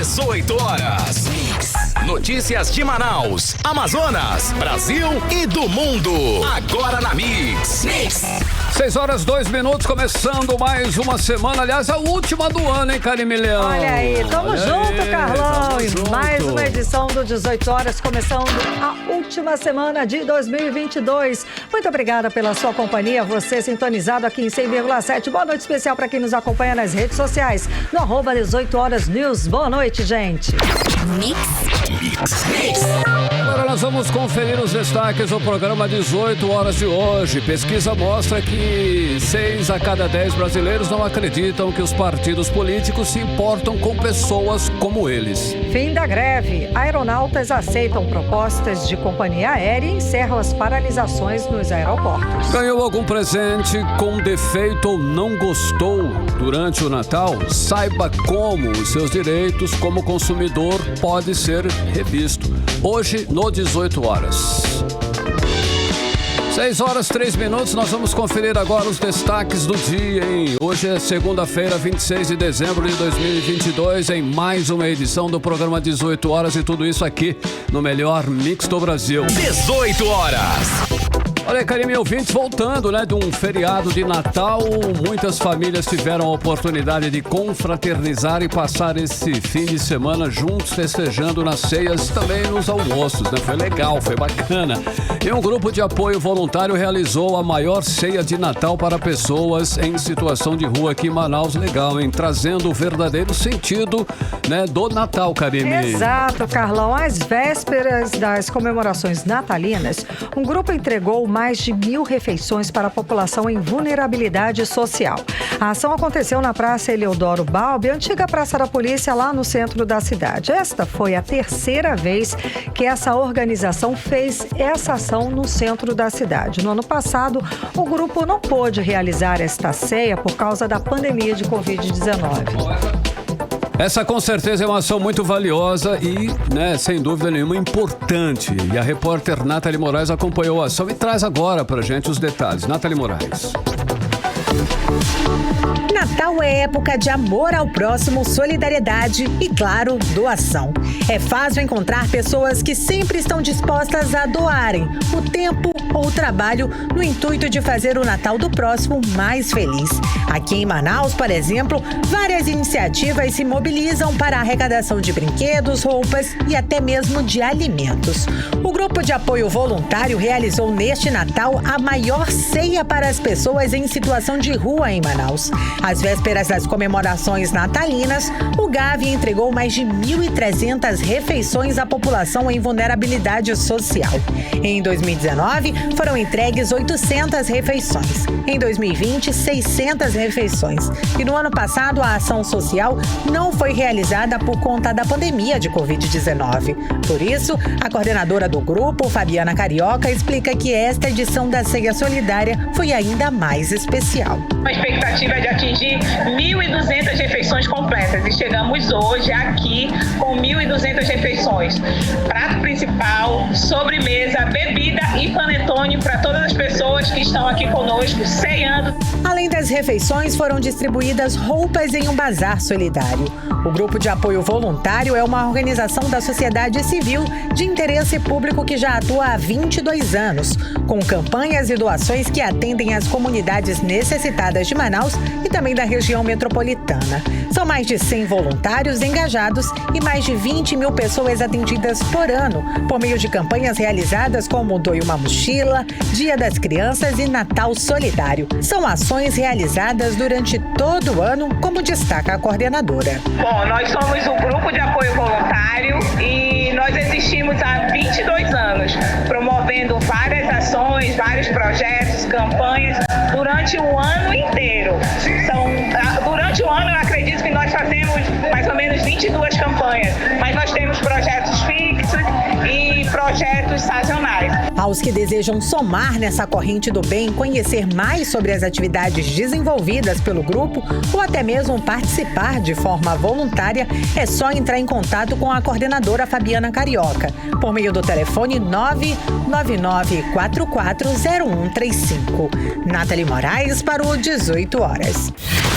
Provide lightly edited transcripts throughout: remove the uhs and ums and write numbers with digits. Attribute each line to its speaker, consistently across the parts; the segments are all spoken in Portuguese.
Speaker 1: 18 horas. Notícias de Manaus, Amazonas, Brasil e do mundo. Agora na Mix.
Speaker 2: 6 horas 2 minutos, começando mais uma semana. Aliás, a última do ano, hein, Carimilhão?
Speaker 3: Olha aí, tamo junto, Carlão. E mais uma edição do 18 horas, começando a última semana de 2022. Muito obrigada pela sua companhia, você sintonizado aqui em 100,7. Boa noite especial para quem nos acompanha nas redes sociais, no arroba 18 horas News. Boa noite, gente.
Speaker 1: Mix.
Speaker 2: Agora nós vamos conferir os destaques do programa 18 horas de hoje. Pesquisa mostra que 6 a cada 10 brasileiros não acreditam que os partidos políticos se importam com pessoas como eles.
Speaker 3: Fim da greve. Aeronautas aceitam propostas de companhia aérea e encerram as paralisações nos aeroportos.
Speaker 2: Ganhou algum presente com defeito ou não gostou durante o Natal? Saiba como os seus direitos como consumidor pode ser revisto. Hoje, no 18 horas. 6 horas 3 minutos, nós vamos conferir agora os destaques do dia, hein? Hoje é segunda-feira, 26 de dezembro de 2022, em mais uma edição do programa 18 horas e tudo isso aqui no melhor mix do Brasil.
Speaker 1: 18 horas.
Speaker 2: Olha, Carim, ouvintes, voltando, né, de um feriado de Natal, muitas famílias tiveram a oportunidade de confraternizar e passar esse fim de semana juntos, festejando nas ceias e também nos almoços, né? Foi legal, foi bacana. E um grupo de apoio voluntário realizou a maior ceia de Natal para pessoas em situação de rua aqui em Manaus. Legal, hein? Trazendo o verdadeiro sentido, né, do Natal, Carim.
Speaker 3: Exato, Carlão. Às vésperas das comemorações natalinas, um grupo entregou mais de 1.000 refeições para a população em vulnerabilidade social. A ação aconteceu na Praça Eleodoro Balbi, antiga Praça da Polícia, lá no centro da cidade. Esta foi a terceira vez que essa organização fez essa ação no centro da cidade. No ano passado, o grupo não pôde realizar esta ceia por causa da pandemia de Covid-19.
Speaker 2: Essa com certeza é uma ação muito valiosa e, né, sem dúvida nenhuma, importante. E a repórter Nathalie Moraes acompanhou a ação e traz agora pra gente os detalhes. Nathalie Moraes.
Speaker 4: Natal é época de amor ao próximo, solidariedade e, claro, doação. É fácil encontrar pessoas que sempre estão dispostas a doarem o tempo ou o trabalho no intuito de fazer o Natal do próximo mais feliz. Aqui em Manaus, por exemplo, várias iniciativas se mobilizam para a arrecadação de brinquedos, roupas e até mesmo de alimentos. O grupo de apoio voluntário realizou neste Natal a maior ceia para as pessoas em situação de rua em Manaus. Às vésperas das comemorações natalinas, o Gavi entregou mais de 1.300 refeições à população em vulnerabilidade social. Em 2019, foram entregues 800 refeições. Em 2020, 600 refeições. E no ano passado, a ação social não foi realizada por conta da pandemia de Covid-19. Por isso, a coordenadora do grupo, Fabiana Carioca, explica que esta edição da Ceia Solidária foi ainda mais especial.
Speaker 5: A expectativa é de atingir 1.200 refeições completas e chegamos hoje aqui com 1.200 refeições. Prato principal, sobremesa, bebida e panetone para todas as pessoas que estão aqui conosco ceando.
Speaker 4: Além das refeições, foram distribuídas roupas em um bazar solidário. O Grupo de Apoio Voluntário é uma organização da sociedade civil de interesse público que já atua há 22 anos, com campanhas e doações que atendem as comunidades necessitadas de Manaus e também da região metropolitana. São mais de 100 voluntários engajados e mais de 20 mil pessoas atendidas por ano, por meio de campanhas realizadas como Doe uma Mochila, Dia das Crianças e Natal Solidário. São ações realizadas durante todo o ano, como destaca a coordenadora.
Speaker 5: Bom, nós somos o Grupo de Apoio Voluntário e nós existimos há 22 anos, promovendo várias ações, vários projetos, campanhas durante o ano inteiro. Durante o ano, eu acredito que nós fazemos mais ou menos 22 campanhas, mas nós temos projetos fixos e projetos sazonais.
Speaker 4: Aos que desejam somar nessa corrente do bem, conhecer mais sobre as atividades desenvolvidas pelo grupo ou até mesmo participar de forma voluntária, é só entrar em contato com a coordenadora Fabiana Carioca, por meio do telefone 999440135. Nathalie Moraes para o 18 horas.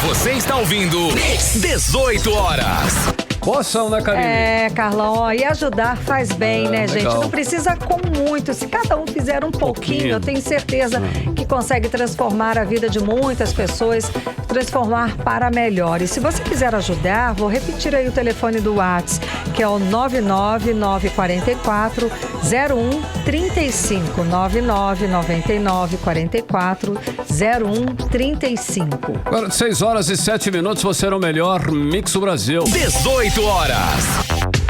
Speaker 1: Você está ouvindo 18 horas.
Speaker 2: Boa ação, né, Karine?
Speaker 3: É, Carlão, ó, e ajudar faz bem, né,
Speaker 2: legal.
Speaker 3: gente? Não precisa com muito. Se cada um fizer um pouquinho, eu tenho certeza que consegue transformar a vida de muitas pessoas, transformar para melhor. E se você quiser ajudar, vou repetir aí o telefone do WhatsApp, que é o 99944 0135. 999944 0135.
Speaker 2: Agora, 6h07, você era o melhor Mix do Brasil.
Speaker 1: 18 horas.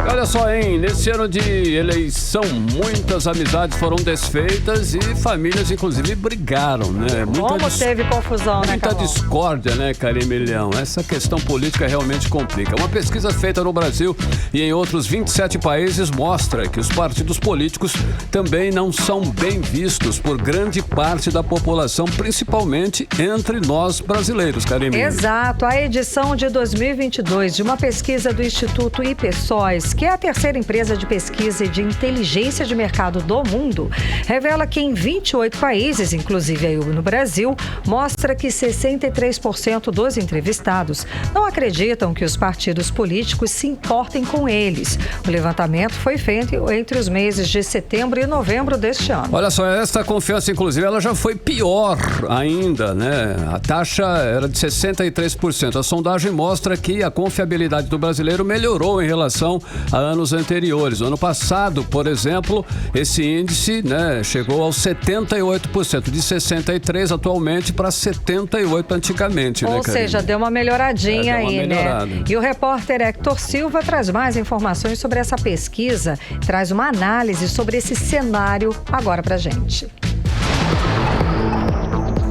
Speaker 2: Olha só, hein? Nesse ano de eleição, muitas amizades foram desfeitas e famílias, inclusive, brigaram, né?
Speaker 3: Como teve confusão, né,
Speaker 2: Muita
Speaker 3: Carlão?
Speaker 2: discórdia, né, Karine Leão? Essa questão política realmente complica. Uma pesquisa feita no Brasil e em outros 27 países mostra que os partidos políticos também não são bem vistos por grande parte da população, principalmente entre nós brasileiros, Karine.
Speaker 3: Exato. A edição de 2022 de uma pesquisa do Instituto Ipsos, que é a terceira empresa de pesquisa e de inteligência de mercado do mundo, revela que em 28 países, inclusive aí no Brasil, mostra que 63% dos entrevistados não acreditam que os partidos políticos se importem com eles. O levantamento foi feito entre os meses de setembro e novembro deste ano.
Speaker 2: Olha só, essa confiança, inclusive, ela já foi pior ainda, né? A taxa era de 63%. A sondagem mostra que a confiabilidade do brasileiro melhorou em relação a anos anteriores. No ano passado, por exemplo, esse índice, né, chegou aos 78%, de 63% atualmente para 78% antigamente.
Speaker 3: Ou seja, deu uma melhoradinha
Speaker 2: deu uma
Speaker 3: aí,
Speaker 2: melhorada.
Speaker 3: né? E o repórter Hector Silva traz mais informações sobre essa pesquisa, traz uma análise sobre esse cenário agora pra gente.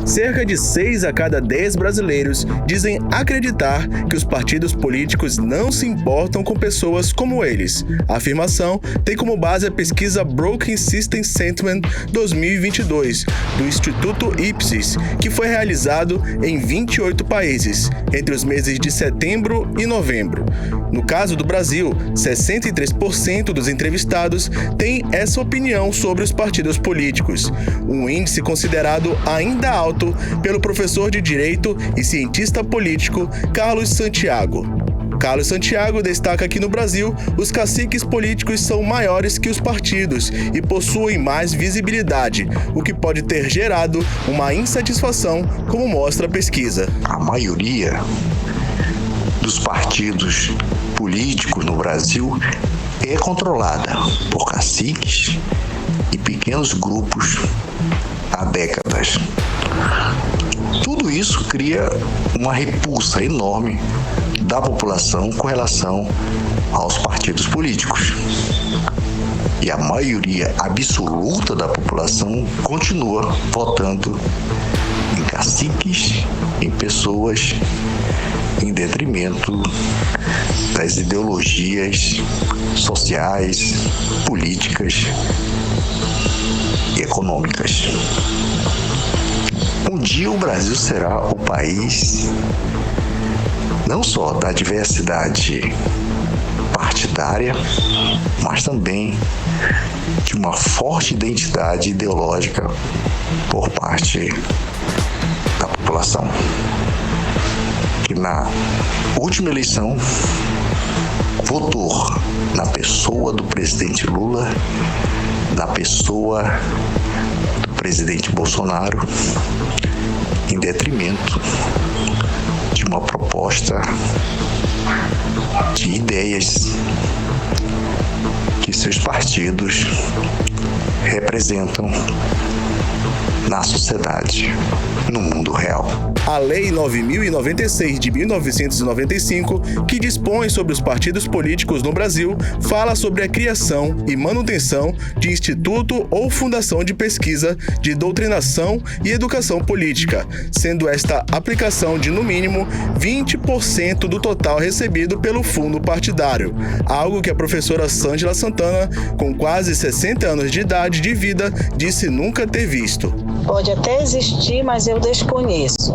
Speaker 6: Cerca de 6 a cada 10 brasileiros dizem acreditar que os partidos políticos não se importam com pessoas como eles. A afirmação tem como base a pesquisa Broken System Sentiment 2022, do Instituto Ipsos, que foi realizado em 28 países, entre os meses de setembro e novembro. No caso do Brasil, 63% dos entrevistados têm essa opinião sobre os partidos políticos, um índice considerado ainda alto pelo professor de Direito e cientista político Carlos Santiago. Carlos Santiago destaca que no Brasil, os caciques políticos são maiores que os partidos e possuem mais visibilidade, o que pode ter gerado uma insatisfação, como mostra a pesquisa.
Speaker 7: A maioria dos partidos políticos no Brasil é controlada por caciques e pequenos grupos há décadas. Tudo isso cria uma repulsa enorme da população com relação aos partidos políticos. E a maioria absoluta da população continua votando em caciques, em pessoas, em detrimento das ideologias sociais, políticas e econômicas. Um dia o Brasil será o país não só da diversidade partidária, mas também de uma forte identidade ideológica por parte da população. Que na última eleição votou na pessoa do presidente Lula, na pessoa do presidente Bolsonaro, em detrimento de uma proposta de ideias que seus partidos representam na sociedade, no mundo real.
Speaker 6: A Lei 9.096 de 1995, que dispõe sobre os partidos políticos no Brasil, fala sobre a criação e manutenção de instituto ou fundação de pesquisa de doutrinação e educação política, sendo esta aplicação de, no mínimo, 20% do total recebido pelo fundo partidário, algo que a professora Sângela Santana, com quase 60 anos de idade de vida, disse nunca ter visto.
Speaker 8: Pode até existir, mas eu desconheço.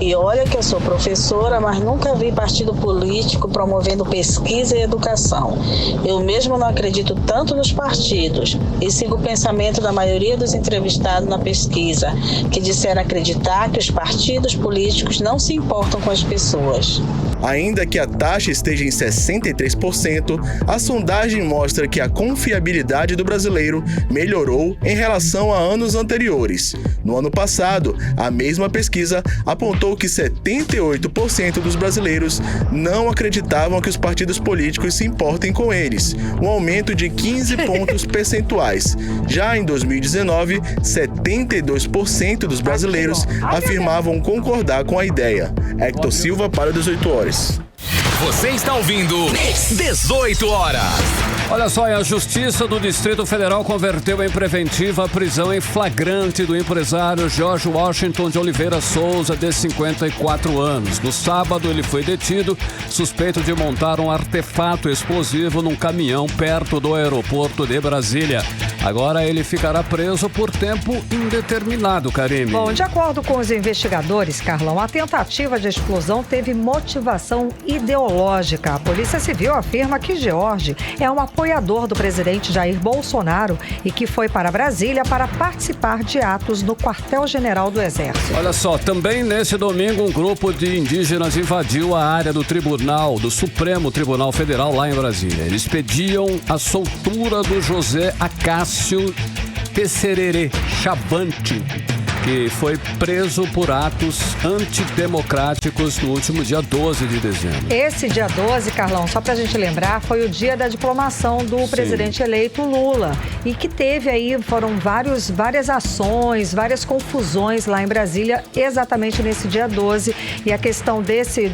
Speaker 8: E olha que eu sou professora, mas nunca vi partido político promovendo pesquisa e educação. Eu mesmo não acredito tanto nos partidos e sigo o pensamento da maioria dos entrevistados na pesquisa, que disseram acreditar que os partidos políticos não se importam com as pessoas.
Speaker 6: Ainda que a taxa esteja em 63%, a sondagem mostra que a confiabilidade do brasileiro melhorou em relação a anos anteriores. No ano passado, a mesma pesquisa apontou que 78% dos brasileiros não acreditavam que os partidos políticos se importem com eles, um aumento de 15 pontos percentuais. Já em 2019, 72% dos brasileiros afirmavam concordar com a ideia. Hector Silva para 18 horas.
Speaker 1: Você está ouvindo 18 horas.
Speaker 2: Olha só, a Justiça do Distrito Federal converteu em preventiva a prisão em flagrante do empresário George Washington de Oliveira Souza, de 54 anos. No sábado, ele foi detido, suspeito de montar um artefato explosivo num caminhão perto do aeroporto de Brasília. Agora ele ficará preso por tempo indeterminado, Karime.
Speaker 3: Bom, de acordo com os investigadores, Carlão, a tentativa de explosão teve motivação ideológica. A Polícia Civil afirma que George é um apoiador do presidente Jair Bolsonaro e que foi para Brasília para participar de atos no quartel-general do Exército.
Speaker 2: Olha só, também nesse domingo um grupo de indígenas invadiu a área do Supremo Tribunal Federal lá em Brasília. Eles pediam a soltura do José Acácio Tesserere Chavante, que foi preso por atos antidemocráticos no último dia 12 de dezembro.
Speaker 3: Esse dia 12, Carlão, só pra gente lembrar, foi o dia da diplomação do presidente eleito Lula. E que teve aí, foram várias ações, várias confusões lá em Brasília, exatamente nesse dia 12. E a questão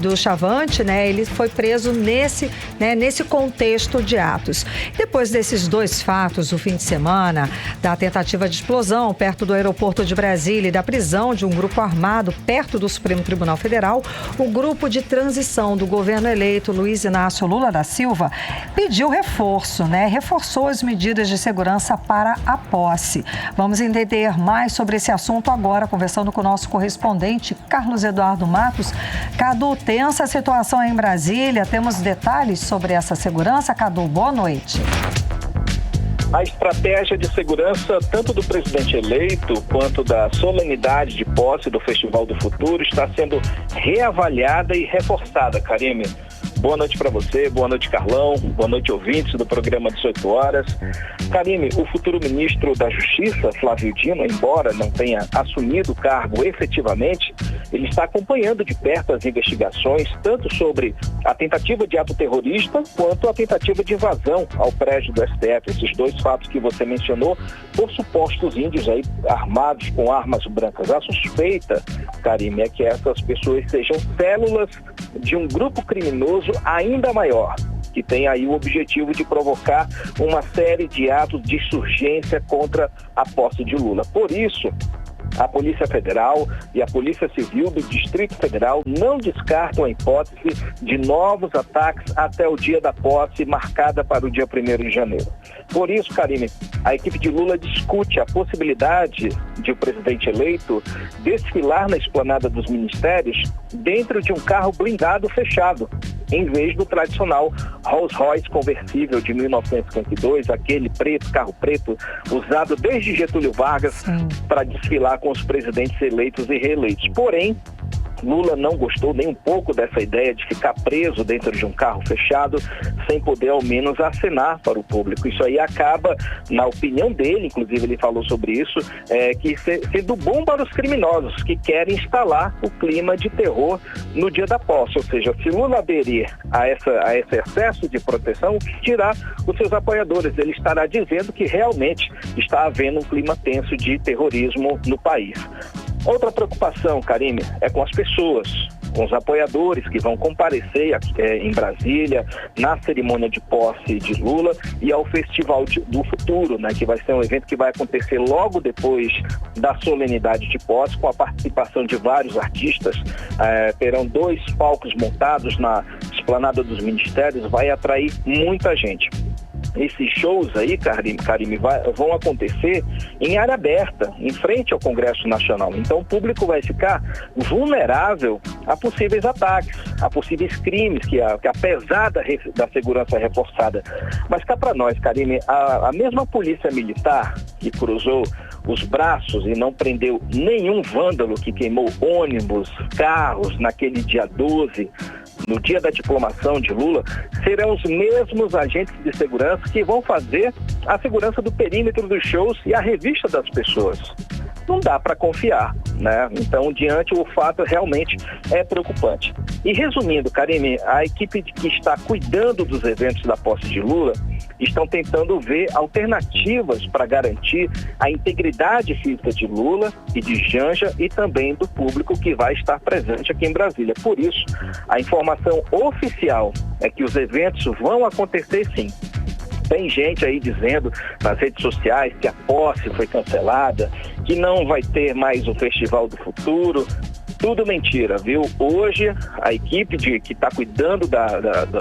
Speaker 3: do Chavante, né, ele foi preso nesse contexto de atos. Depois desses dois fatos, o fim de semana, da tentativa de explosão perto do aeroporto de Brasília e da prisão de um grupo armado perto do Supremo Tribunal Federal, o grupo de transição do governo eleito Luiz Inácio Lula da Silva pediu reforço, né? Reforçou as medidas de segurança para a posse. Vamos entender mais sobre esse assunto agora, conversando com o nosso correspondente Carlos Eduardo Matos. Cadu, tensa situação em Brasília, temos detalhes sobre essa segurança? Cadu, boa noite.
Speaker 9: A estratégia de segurança, tanto do presidente eleito quanto da solenidade de posse do Festival do Futuro, está sendo reavaliada e reforçada, Karime. Boa noite para você, boa noite, Carlão, boa noite, ouvintes do programa 18 horas. Karime, o futuro ministro da Justiça, Flávio Dino, embora não tenha assumido o cargo efetivamente, ele está acompanhando de perto as investigações, tanto sobre a tentativa de ato terrorista, quanto a tentativa de invasão ao prédio do STF. Esses dois fatos que você mencionou, por supostos índios aí armados com armas brancas. A suspeita, Karime, é que essas pessoas sejam células de um grupo criminoso ainda maior, que tem aí o objetivo de provocar uma série de atos de insurgência contra a posse de Lula. Por isso, a Polícia Federal e a Polícia Civil do Distrito Federal não descartam a hipótese de novos ataques até o dia da posse, marcada para o dia 1º de janeiro. Por isso, Karime, a equipe de Lula discute a possibilidade de o presidente eleito desfilar na esplanada dos ministérios dentro de um carro blindado fechado, em vez do tradicional Rolls Royce conversível de 1952, aquele carro preto, usado desde Getúlio Vargas para desfilar com os presidentes eleitos e reeleitos. Porém, Lula não gostou nem um pouco dessa ideia de ficar preso dentro de um carro fechado, sem poder ao menos acenar para o público. Isso aí acaba, na opinião dele, inclusive ele falou sobre isso, que sendo bom para os criminosos que querem instalar o clima de terror no dia da posse. Ou seja, se Lula aderir a esse excesso de proteção, tirar os seus apoiadores. Ele estará dizendo que realmente está havendo um clima tenso de terrorismo no país. Outra preocupação, Karime, é com as pessoas, com os apoiadores que vão comparecer em Brasília, na cerimônia de posse de Lula e ao Festival do Futuro, né, que vai ser um evento que vai acontecer logo depois da solenidade de posse, com a participação de vários artistas. Terão 2 palcos montados na esplanada dos ministérios, vai atrair muita gente. Esses shows aí, Karime, vão acontecer em área aberta, em frente ao Congresso Nacional. Então o público vai ficar vulnerável a possíveis ataques, a possíveis crimes, que apesar da segurança reforçada. Mas cá para nós, Karime, a mesma polícia militar que cruzou os braços e não prendeu nenhum vândalo que queimou ônibus, carros naquele dia 12 no dia da diplomação de Lula, serão os mesmos agentes de segurança que vão fazer a segurança do perímetro dos shows e a revista das pessoas. Não dá para confiar, né? Então, o fato realmente é preocupante. E resumindo, Karime, a equipe que está cuidando dos eventos da posse de Lula estão tentando ver alternativas para garantir a integridade física de Lula e de Janja e também do público que vai estar presente aqui em Brasília. Por isso, a informação oficial é que os eventos vão acontecer sim. Tem gente aí dizendo nas redes sociais que a posse foi cancelada, que não vai ter mais o Festival do Futuro. Tudo mentira, viu? Hoje, a equipe que está cuidando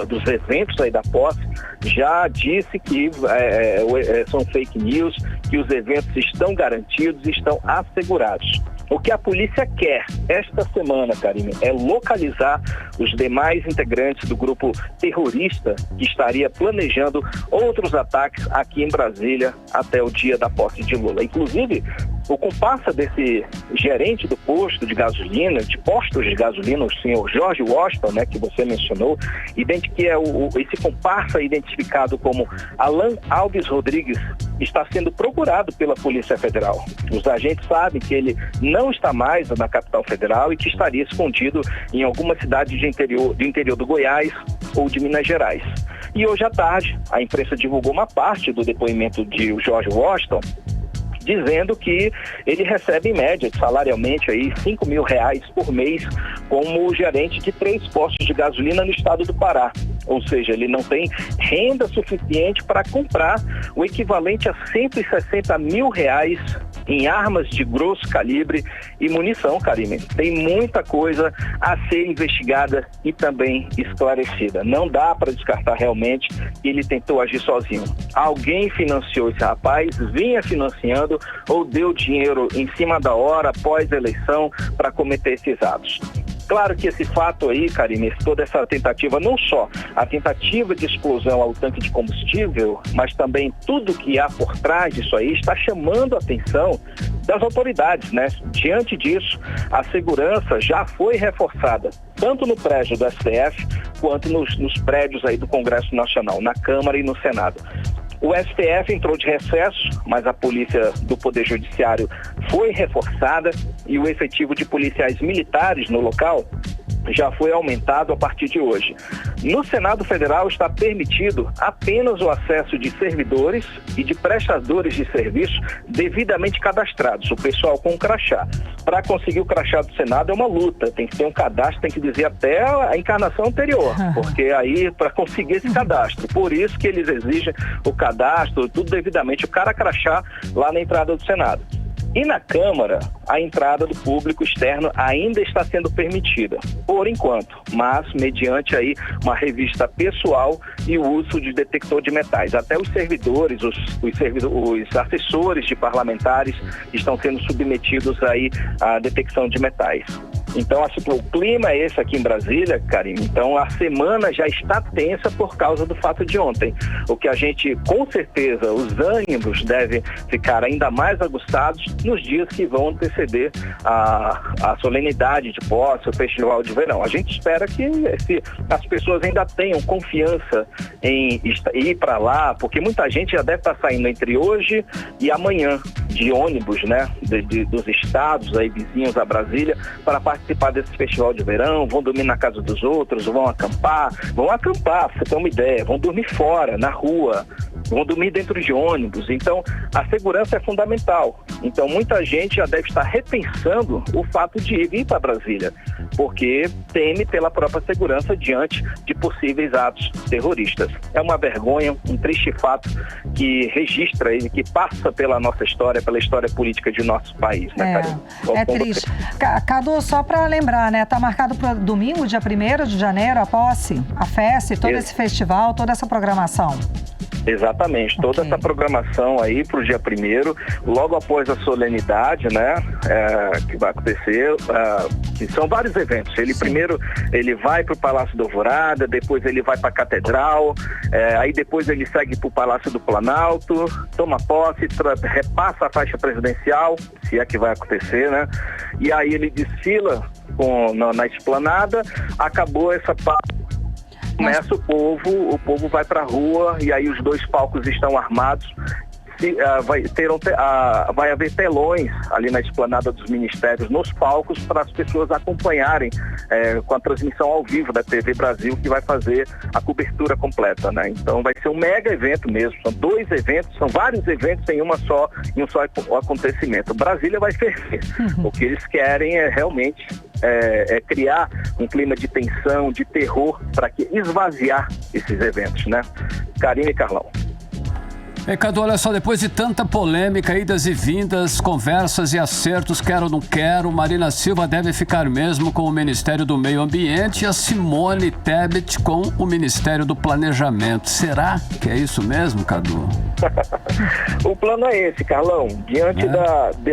Speaker 9: dos eventos aí da posse já disse que são fake news, que os eventos estão garantidos, estão assegurados. O que a polícia quer esta semana, Karime, é localizar os demais integrantes do grupo terrorista que estaria planejando outros ataques aqui em Brasília até o dia da posse de Lula. Inclusive, o comparsa desse gerente do posto de gasolina, de postos de gasolina, o senhor Jorge Washington, né, que você mencionou, que é esse comparsa identificado como Alan Alves Rodrigues, está sendo procurado pela Polícia Federal. Os agentes sabem que ele não está mais na capital federal e que estaria escondido em alguma cidade do interior do Goiás ou de Minas Gerais. E hoje à tarde, a imprensa divulgou uma parte do depoimento de Jorge Washington, dizendo que ele recebe em média, salarialmente, aí, R$5.000 por mês como gerente de 3 postos de gasolina no estado do Pará. Ou seja, ele não tem renda suficiente para comprar o equivalente a R$160 mil em armas de grosso calibre e munição, Karime. Tem muita coisa a ser investigada e também esclarecida. Não dá para descartar realmente que ele tentou agir sozinho. Alguém financiou esse rapaz, vinha financiando ou deu dinheiro em cima da hora, após a eleição, para cometer esses atos. Claro que esse fato aí, Karime, toda essa tentativa, não só a tentativa de explosão ao tanque de combustível, mas também tudo que há por trás disso aí está chamando a atenção das autoridades, né? Diante disso, a segurança já foi reforçada, tanto no prédio do STF, quanto nos prédios aí do Congresso Nacional, na Câmara e no Senado. O STF entrou de recesso, mas a polícia do Poder Judiciário foi reforçada e o efetivo de policiais militares no local já foi aumentado a partir de hoje. No Senado Federal está permitido apenas o acesso de servidores e de prestadores de serviço devidamente cadastrados, o pessoal com crachá. Para conseguir o crachá do Senado é uma luta, tem que ter um cadastro, tem que dizer até a encarnação anterior, porque aí para conseguir esse cadastro, por isso que eles exigem o cadastro, tudo devidamente, o cara crachá lá na entrada do Senado. E na Câmara, a entrada do público externo ainda está sendo permitida, por enquanto, mas mediante aí uma revista pessoal e o uso de detector de metais. Até os servidores, os assessores de parlamentares estão sendo submetidos aí à detecção de metais. Então, o clima é esse aqui em Brasília, Karime. Então, a semana já está tensa por causa do fato de ontem. O que a gente, com certeza, os ânimos devem ficar ainda mais aguçados nos dias que vão anteceder a solenidade de posse, o Festival de Verão. A gente espera que as pessoas ainda tenham confiança em ir para lá, porque muita gente já deve estar saindo entre hoje e amanhã de ônibus, né, dos estados aí vizinhos a Brasília, para participar desse Festival de Verão, vão dormir na casa dos outros, vão acampar, pra você ter uma ideia, vão dormir fora, na rua, vão dormir dentro de ônibus. Então, a segurança é fundamental. Então, muita gente já deve estar repensando o fato de ir para Brasília, porque teme pela própria segurança diante de possíveis atos terroristas. É uma vergonha, um triste fato que registra e que passa pela nossa história, pela história política de nosso país, né, Karine?
Speaker 3: É triste. Cadu, só para lembrar, né, tá marcado para domingo, dia 1º de janeiro, a posse, a festa e todo esse festival, toda essa programação.
Speaker 9: Exatamente, toda essa programação aí para o dia 1º, logo após a solenidade, né, que vai acontecer, que são vários eventos. Primeiro ele vai para o Palácio do Alvorada, depois ele vai para a Catedral, aí depois ele segue para o Palácio do Planalto, toma posse, repassa a faixa presidencial, se é que vai acontecer, né, e aí ele desfila na esplanada. Acabou essa parte Começa o povo vai para a rua e aí os 2 palcos estão armados. Vai haver telões ali na esplanada dos ministérios, nos palcos, para as pessoas acompanharem com a transmissão ao vivo da TV Brasil, que vai fazer a cobertura completa, né? Então vai ser um mega evento mesmo, são 2 eventos, são vários eventos em um só acontecimento. Brasília vai ferver. O que eles querem é realmente criar um clima de tensão, de terror, para esvaziar esses eventos, né? Karine e Carlão.
Speaker 2: Cadu, olha só, depois de tanta polêmica, idas e vindas, conversas e acertos, quero ou não quero, Marina Silva deve ficar mesmo com o Ministério do Meio Ambiente e a Simone Tebet com o Ministério do Planejamento. Será que é isso mesmo, Cadu?
Speaker 9: O plano é esse, Carlão. Diante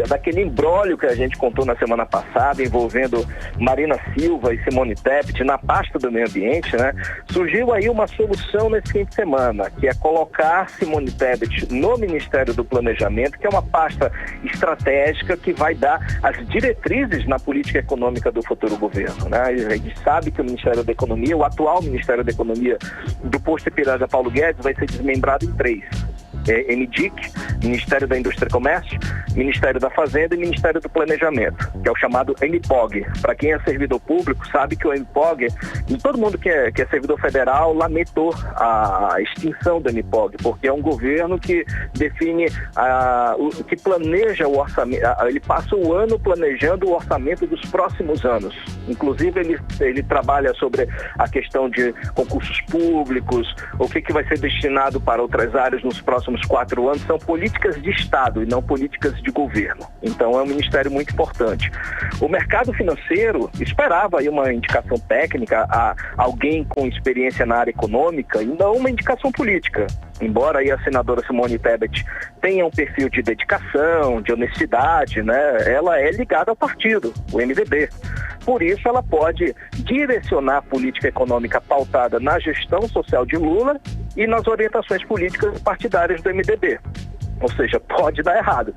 Speaker 9: daquele imbróglio que a gente contou na semana passada, envolvendo Marina Silva e Simone Tebet na pasta do meio ambiente, né? Surgiu aí uma solução nesse fim de semana, que é colocar Simone Tebet no Ministério do Planejamento, que é uma pasta estratégica que vai dar as diretrizes na política econômica do futuro governo, né? A gente sabe que o Ministério da Economia, o atual Ministério da Economia do posto Ipiranga Paulo Guedes, vai ser desmembrado em 3. MDIC, Ministério da Indústria e Comércio, Ministério da Fazenda e Ministério do Planejamento, que é o chamado MPOG. Para quem é servidor público, sabe que o MPOG, e todo mundo que é servidor federal, lamentou a extinção do MPOG, porque é um governo que define, que planeja o orçamento, ele passa o ano planejando o orçamento dos próximos anos. Inclusive, ele trabalha sobre a questão de concursos públicos, o que vai ser destinado para outras áreas nos próximos 4 anos. São políticas de Estado e não políticas de governo. Então é um ministério muito importante. O mercado financeiro esperava aí uma indicação técnica a alguém com experiência na área econômica e não uma indicação política. Embora aí a senadora Simone Tebet tenha um perfil de dedicação, de honestidade, né? Ela é ligada ao partido, o MDB. Por isso ela pode direcionar a política econômica pautada na gestão social de Lula e nas orientações políticas partidárias do MDB. Ou seja, pode dar errado.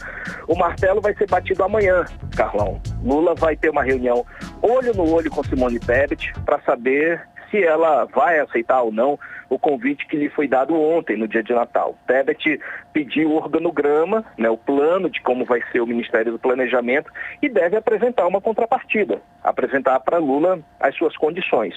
Speaker 9: O martelo vai ser batido amanhã, Carlão. Lula vai ter uma reunião olho no olho com Simone Tebet para saber se ela vai aceitar ou não o convite que lhe foi dado ontem, no dia de Natal. Tebet pediu o organograma, né, o plano de como vai ser o Ministério do Planejamento e deve apresentar uma contrapartida, apresentar para Lula as suas condições.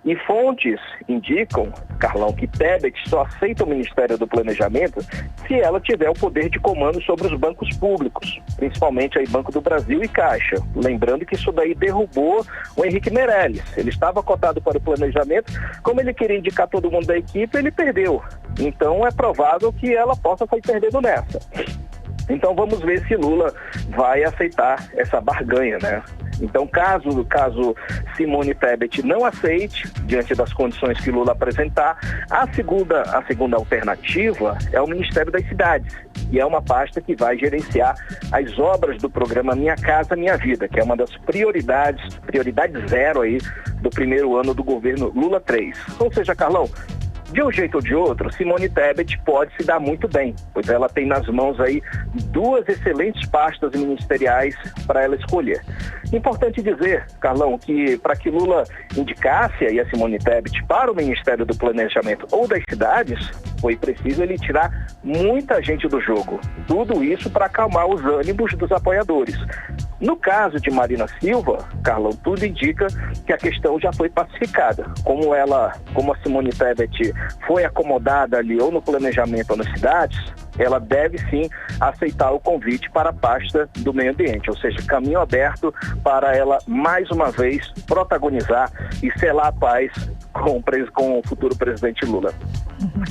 Speaker 9: E fontes indicam, Carlão, que Tebet só aceita o Ministério do Planejamento se ela tiver o poder de comando sobre os bancos públicos, principalmente aí Banco do Brasil e Caixa. Lembrando que isso daí derrubou o Henrique Meirelles. Ele estava cotado para o planejamento, como ele queria indicar todo mundo da equipe, ele perdeu. Então é provável que ela possa sair perdendo nessa. Então vamos ver se Lula vai aceitar essa barganha, né? Então, caso Simone Tebet não aceite, diante das condições que Lula apresentar, a segunda alternativa é o Ministério das Cidades, e é uma pasta que vai gerenciar as obras do programa Minha Casa Minha Vida, que é uma das prioridade 0 aí do primeiro ano do governo Lula 3. Ou seja, Carlão, de um jeito ou de outro, Simone Tebet pode se dar muito bem, pois ela tem nas mãos aí 2 excelentes pastas ministeriais para ela escolher. Importante dizer, Carlão, que para que Lula indicasse aí a Simone Tebet para o Ministério do Planejamento ou das Cidades, foi preciso ele tirar muita gente do jogo. Tudo isso para acalmar os ânimos dos apoiadores. No caso de Marina Silva, Carlão, tudo indica que a questão já foi pacificada. Como a Simone Tebet foi acomodada ali ou no planejamento ou nas cidades, ela deve sim aceitar o convite para a pasta do meio ambiente, ou seja, caminho aberto para ela mais uma vez protagonizar e selar a paz com o futuro presidente Lula.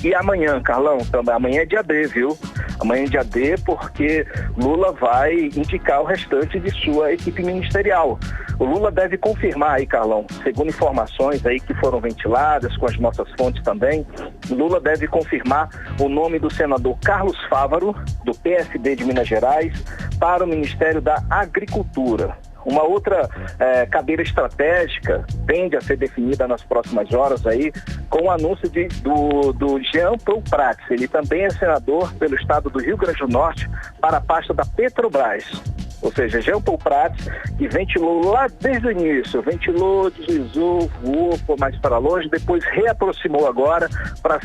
Speaker 9: E amanhã, Carlão, também, amanhã é dia D, viu? Amanhã é dia D porque Lula vai indicar o restante de sua equipe ministerial. O Lula deve confirmar aí, Carlão, segundo informações aí que foram ventiladas com as nossas fontes também, Lula deve confirmar o nome do senador Carlos Fávaro, do PSD de Minas Gerais, para o Ministério da Agricultura. Uma outra cadeira estratégica tende a ser definida nas próximas horas aí, com o anúncio do Jean Paul Prats. Ele também é senador pelo estado do Rio Grande do Norte para a pasta da Petrobras. ou seja, Jean Paul Prats, que ventilou lá desde o início, ventilou, deslizou, voou, foi mais para longe, depois reaproximou agora para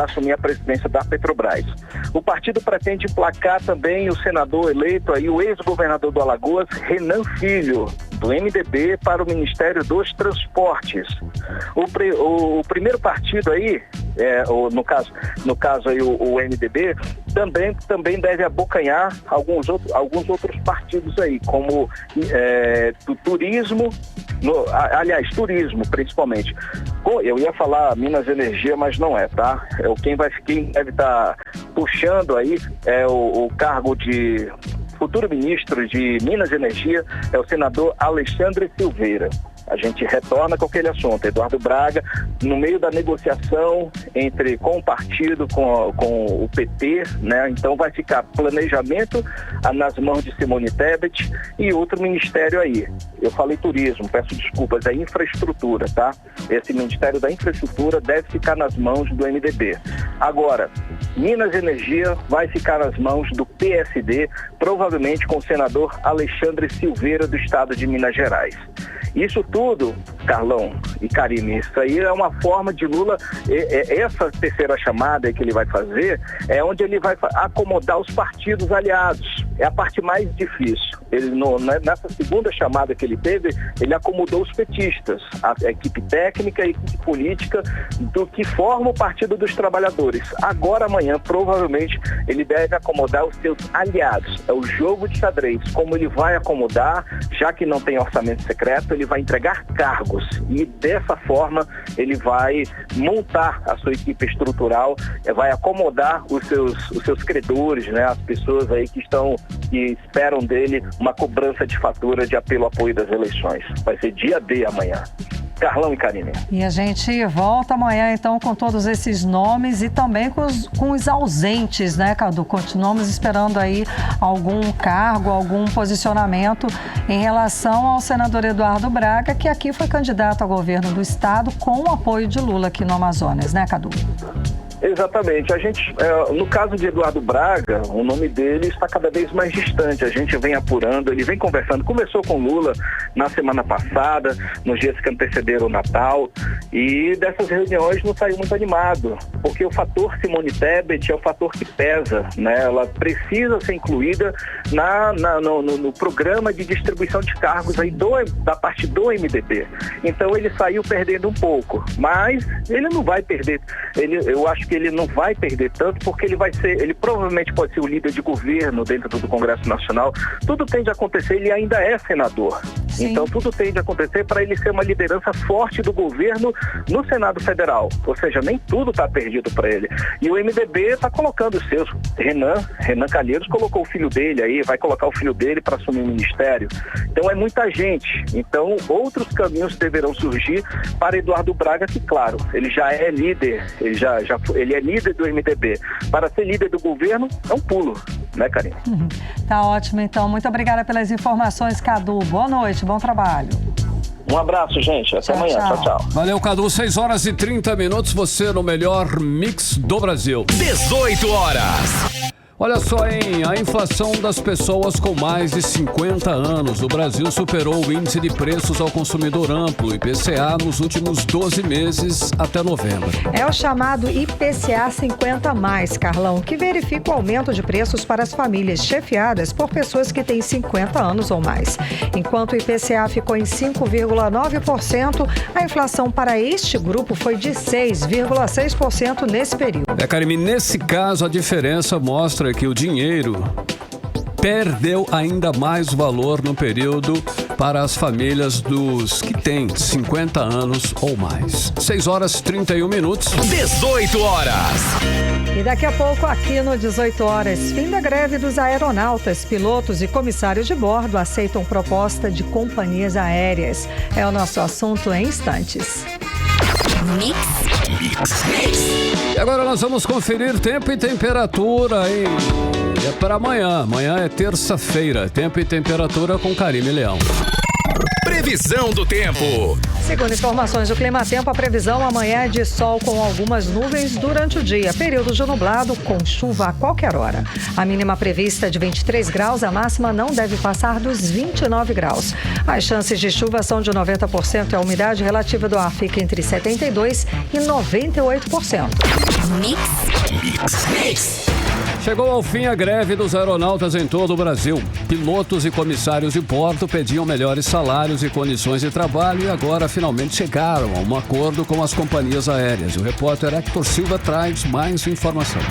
Speaker 9: assumir a presidência da Petrobras. O partido pretende emplacar também o senador eleito, aí, o ex-governador do Alagoas, Renan Filho, do MDB, para o Ministério dos Transportes. O primeiro partido aí, no caso aí o MDB, também deve abocanhar alguns outros partidos aí, como do turismo, turismo principalmente. Eu ia falar Minas Energia, mas não é, tá? Quem deve estar puxando aí o cargo de futuro ministro de Minas e Energia é o senador Alexandre Silveira. A gente retorna com aquele assunto. Eduardo Braga, no meio da negociação com o partido, com o PT, né? Então vai ficar planejamento nas mãos de Simone Tebet e outro ministério aí. Eu falei turismo, peço desculpas, é infraestrutura, tá? Esse Ministério da Infraestrutura deve ficar nas mãos do MDB. Agora, Minas e Energia vai ficar nas mãos do PSD, provavelmente com o senador Alexandre Silveira, do estado de Minas Gerais. Isso tudo, Carlão e Karine, isso aí é uma forma de Lula, essa terceira chamada que ele vai fazer, é onde ele vai acomodar os partidos aliados. É a parte mais difícil. Nessa segunda chamada que ele teve, ele acomodou os petistas, a equipe técnica e a equipe política do que forma o Partido dos Trabalhadores. Agora, amanhã, provavelmente, ele deve acomodar os seus aliados. É o jogo de xadrez. Como ele vai acomodar, já que não tem orçamento secreto, ele vai entregar cargos. E dessa forma, ele vai montar a sua equipe estrutural, vai acomodar os seus credores, né, as pessoas aí que esperam dele uma cobrança de fatura de apelo apoio das eleições. Vai ser dia D amanhã. Carlão e Karine.
Speaker 3: E a gente volta amanhã, então, com todos esses nomes e também com os ausentes, né, Cadu? Continuamos esperando aí algum cargo, algum posicionamento em relação ao senador Eduardo Braga, que aqui foi candidato ao governo do estado com o apoio de Lula aqui no Amazonas, né, Cadu?
Speaker 9: Exatamente. No caso de Eduardo Braga, o nome dele está cada vez mais distante. A gente vem apurando, ele vem conversando. Começou com Lula na semana passada, nos dias que antecederam o Natal, e dessas reuniões não saiu muito animado, porque o fator Simone Tebet é o fator que pesa, né? Ela precisa ser incluída no programa de distribuição de cargos aí da parte do MDB. Então ele saiu perdendo um pouco, mas ele não vai perder. Eu acho que ele não vai perder tanto, porque ele provavelmente pode ser o líder de governo dentro do Congresso Nacional. Tudo tende a acontecer, ele ainda é senador. Sim. Então tudo tende a acontecer para ele ser uma liderança forte do governo no Senado Federal. Ou seja, nem tudo está perdido para ele. E o MDB está colocando os seus. Renan Calheiros colocou o filho dele aí, vai colocar o filho dele para assumir o ministério. Então é muita gente. Então outros caminhos deverão surgir para Eduardo Braga, que claro, ele já é líder, ele é líder do MDB. Para ser líder do governo, é um pulo, né, Karine?
Speaker 3: Tá ótimo, então. Muito obrigada pelas informações, Cadu. Boa noite, bom trabalho.
Speaker 9: Um abraço, gente. Até amanhã. Tchau, tchau.
Speaker 2: Valeu, Cadu. 6h30, você no melhor mix do Brasil.
Speaker 1: 18 horas.
Speaker 2: Olha só, hein? A inflação das pessoas com mais de 50 anos. O Brasil superou o índice de preços ao consumidor amplo, IPCA, nos últimos 12 meses até novembro.
Speaker 3: É o chamado IPCA 50+, Carlão, que verifica o aumento de preços para as famílias chefiadas por pessoas que têm 50 anos ou mais. Enquanto o IPCA ficou em 5,9%, a inflação para este grupo foi de 6,6% nesse período.
Speaker 2: Karime, nesse caso a diferença mostra que o dinheiro perdeu ainda mais valor no período para as famílias dos que têm 50 anos ou mais. 6h31.
Speaker 1: 18 horas.
Speaker 3: E daqui a pouco, aqui no 18 horas, fim da greve dos aeronautas, pilotos e comissários de bordo aceitam proposta de companhias aéreas. É o nosso assunto em instantes.
Speaker 1: Mix.
Speaker 2: E agora nós vamos conferir tempo e temperatura aí. É para amanhã. Amanhã é terça-feira. Tempo e temperatura com Karine Leão.
Speaker 1: Previsão do tempo.
Speaker 3: Segundo informações do Climatempo, a previsão amanhã é de sol com algumas nuvens durante o dia. Período de nublado com chuva a qualquer hora. A mínima prevista é de 23 graus, a máxima não deve passar dos 29 graus. As chances de chuva são de 90% e a umidade relativa do ar fica entre 72% e 98%.
Speaker 1: Mix.
Speaker 2: Chegou ao fim a greve dos aeronautas em todo o Brasil. Pilotos e comissários de bordo pediam melhores salários e condições de trabalho e agora finalmente chegaram a um acordo com as companhias aéreas. O repórter Hector Silva traz mais informação.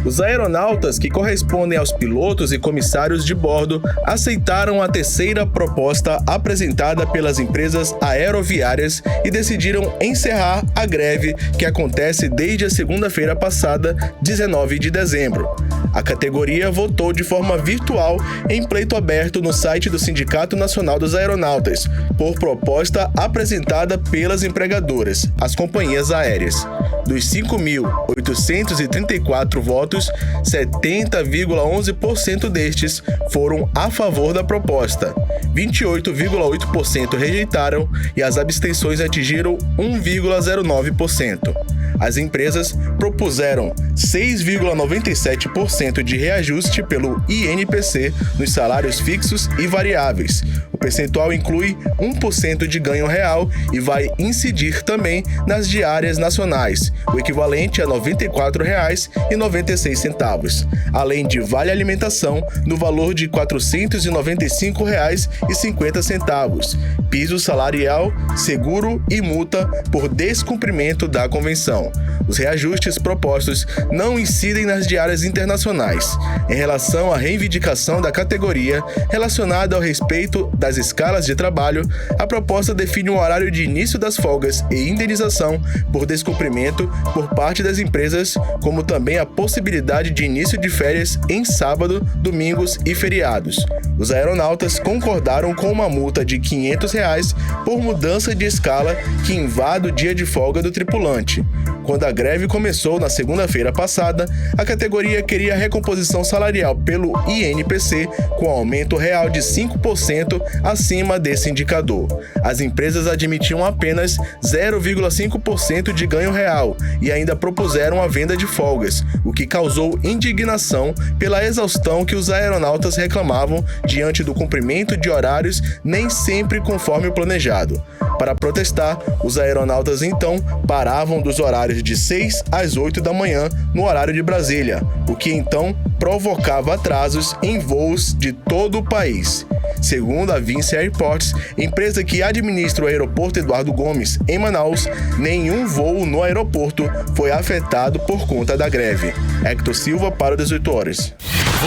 Speaker 6: Os aeronautas, que correspondem aos pilotos e comissários de bordo, aceitaram a terceira proposta apresentada pelas empresas aeroviárias e decidiram encerrar a greve que acontece desde a segunda-feira passada, 19 de dezembro. A categoria votou de forma virtual em pleito aberto no site do Sindicato Nacional dos Aeronautas, por proposta apresentada pelas empregadoras, as companhias aéreas. Dos 5.834 votos, 70,11% destes foram a favor da proposta, 28,8% rejeitaram e as abstenções atingiram 1,09%. As empresas propuseram 6,97% de reajuste pelo INPC nos salários fixos e variáveis. O percentual inclui 1% de ganho real e vai incidir também nas diárias nacionais, o equivalente a R$ 94,96, além de vale alimentação no valor de R$ 495,50, piso salarial, seguro e multa por descumprimento da convenção. Os reajustes propostos não incidem nas diárias internacionais. Em relação à reivindicação da categoria relacionada ao respeito das escalas de trabalho, a proposta define um horário de início das folgas e indenização por descumprimento por parte das empresas, como também a possibilidade de início de férias em sábado, domingos e feriados. Os aeronautas concordaram com uma multa de R$ 500 por mudança de escala que invada o dia de folga do tripulante. Quando a greve começou na segunda-feira passada, a categoria queria a recomposição salarial pelo INPC com aumento real de 5% acima desse indicador. As empresas admitiam apenas 0,5% de ganho real e ainda propuseram a venda de folgas, o que causou indignação pela exaustão que os aeronautas reclamavam diante do cumprimento de horários nem sempre conforme o planejado. Para protestar, os aeronautas então paravam dos horários de 6 às 8 da manhã no horário de Brasília, o que então provocava atrasos em voos de todo o país. Segundo a Vinci Airports, empresa que administra o aeroporto Eduardo Gomes, em Manaus, nenhum voo no aeroporto foi afetado por conta da greve. Hector Silva para o 18 horas.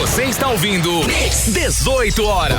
Speaker 1: Você está ouvindo 18 horas.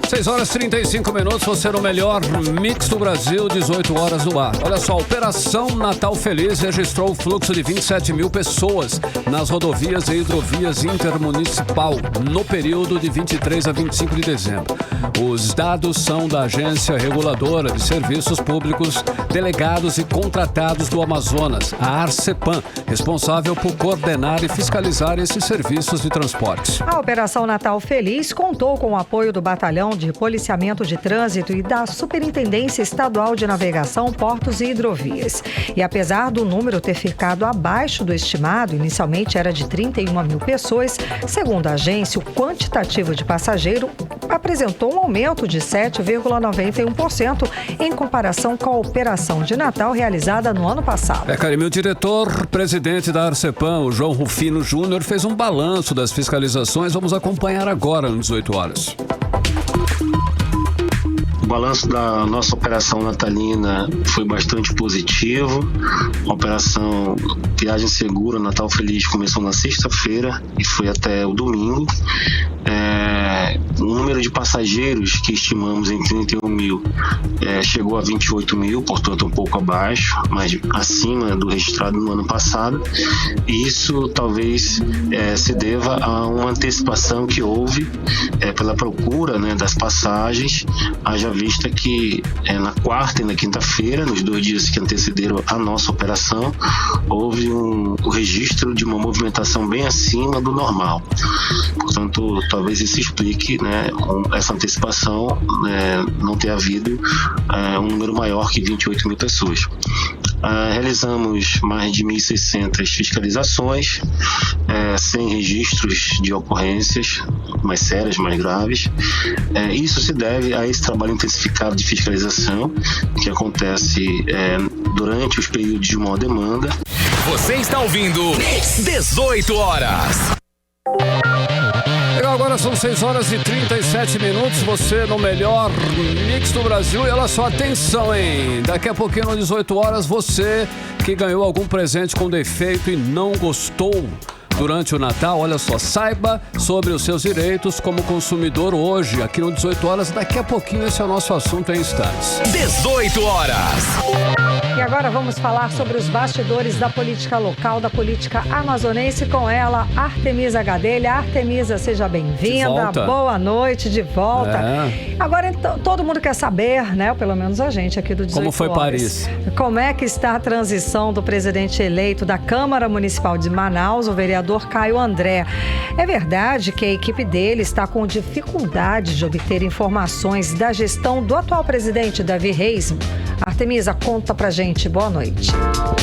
Speaker 2: 6 horas e 35 minutos, você no melhor mix do Brasil, 18 horas no ar. Olha só, a Operação Natal Feliz registrou o fluxo de 27 mil pessoas nas rodovias e hidrovias intermunicipal no período de 23 a 25 de dezembro. Os dados são da Agência Reguladora de Serviços Públicos, delegados e contratados do Amazonas, a Arcepan, responsável por coordenar e fiscalizar esses serviços de transporte.
Speaker 3: A Operação Natal Feliz contou com o apoio do Batalhão de Policiamento de Trânsito e da Superintendência Estadual de Navegação, Portos e Hidrovias. E apesar do número ter ficado abaixo do estimado, inicialmente era de 31 mil pessoas, segundo a agência, o quantitativo de passageiro apresentou um aumento de 7,91% em comparação com a operação de Natal realizada no ano passado.
Speaker 2: Karime, o diretor-presidente da Arcepan, o João Rufino Júnior, fez um balanço das fiscalizações. Vamos acompanhar agora, às 18 horas.
Speaker 10: O balanço da nossa operação natalina foi bastante positivo. A operação Viagem Segura Natal Feliz começou na sexta-feira e foi até o domingo. O número de passageiros que estimamos em 31 mil chegou a 28 mil, portanto um pouco abaixo, mas acima do registrado no ano passado. E isso talvez se deva a uma antecipação que houve pela procura, né, das passagens, haja vista que na quarta e na quinta-feira, nos 2 dias que antecederam a nossa operação, houve o registro de uma movimentação bem acima do normal. Portanto, talvez isso explique, né, essa antecipação, não ter havido um número maior que 28 mil pessoas. Realizamos mais de 1.600 fiscalizações, sem registros de ocorrências mais sérias, mais graves. Isso se deve a esse trabalho intensificado de fiscalização que acontece durante os períodos de maior demanda.
Speaker 1: Você está ouvindo 18 horas.
Speaker 2: Agora são 6h37. Você no melhor mix do Brasil. E olha só, atenção, hein? Daqui a pouquinho, às 18 horas, você que ganhou algum presente com defeito e não gostou durante o Natal, olha só, saiba sobre os seus direitos como consumidor hoje, aqui no 18 horas. Daqui a pouquinho esse é o nosso assunto em instantes.
Speaker 1: 18 horas.
Speaker 3: E agora vamos falar sobre os bastidores da política local, da política amazonense, com ela, Artemisa Gadelha. Artemisa, seja bem-vinda. Boa noite, de volta. Agora, todo mundo quer saber, né? Pelo menos a gente aqui do 18
Speaker 2: Como foi
Speaker 3: horas.
Speaker 2: Paris?
Speaker 3: Como é que está a transição do presidente eleito da Câmara Municipal de Manaus, o vereador Caio André? É verdade que a equipe dele está com dificuldade de obter informações da gestão do atual presidente, Davi Reis? Artemisa, conta pra gente. Boa noite.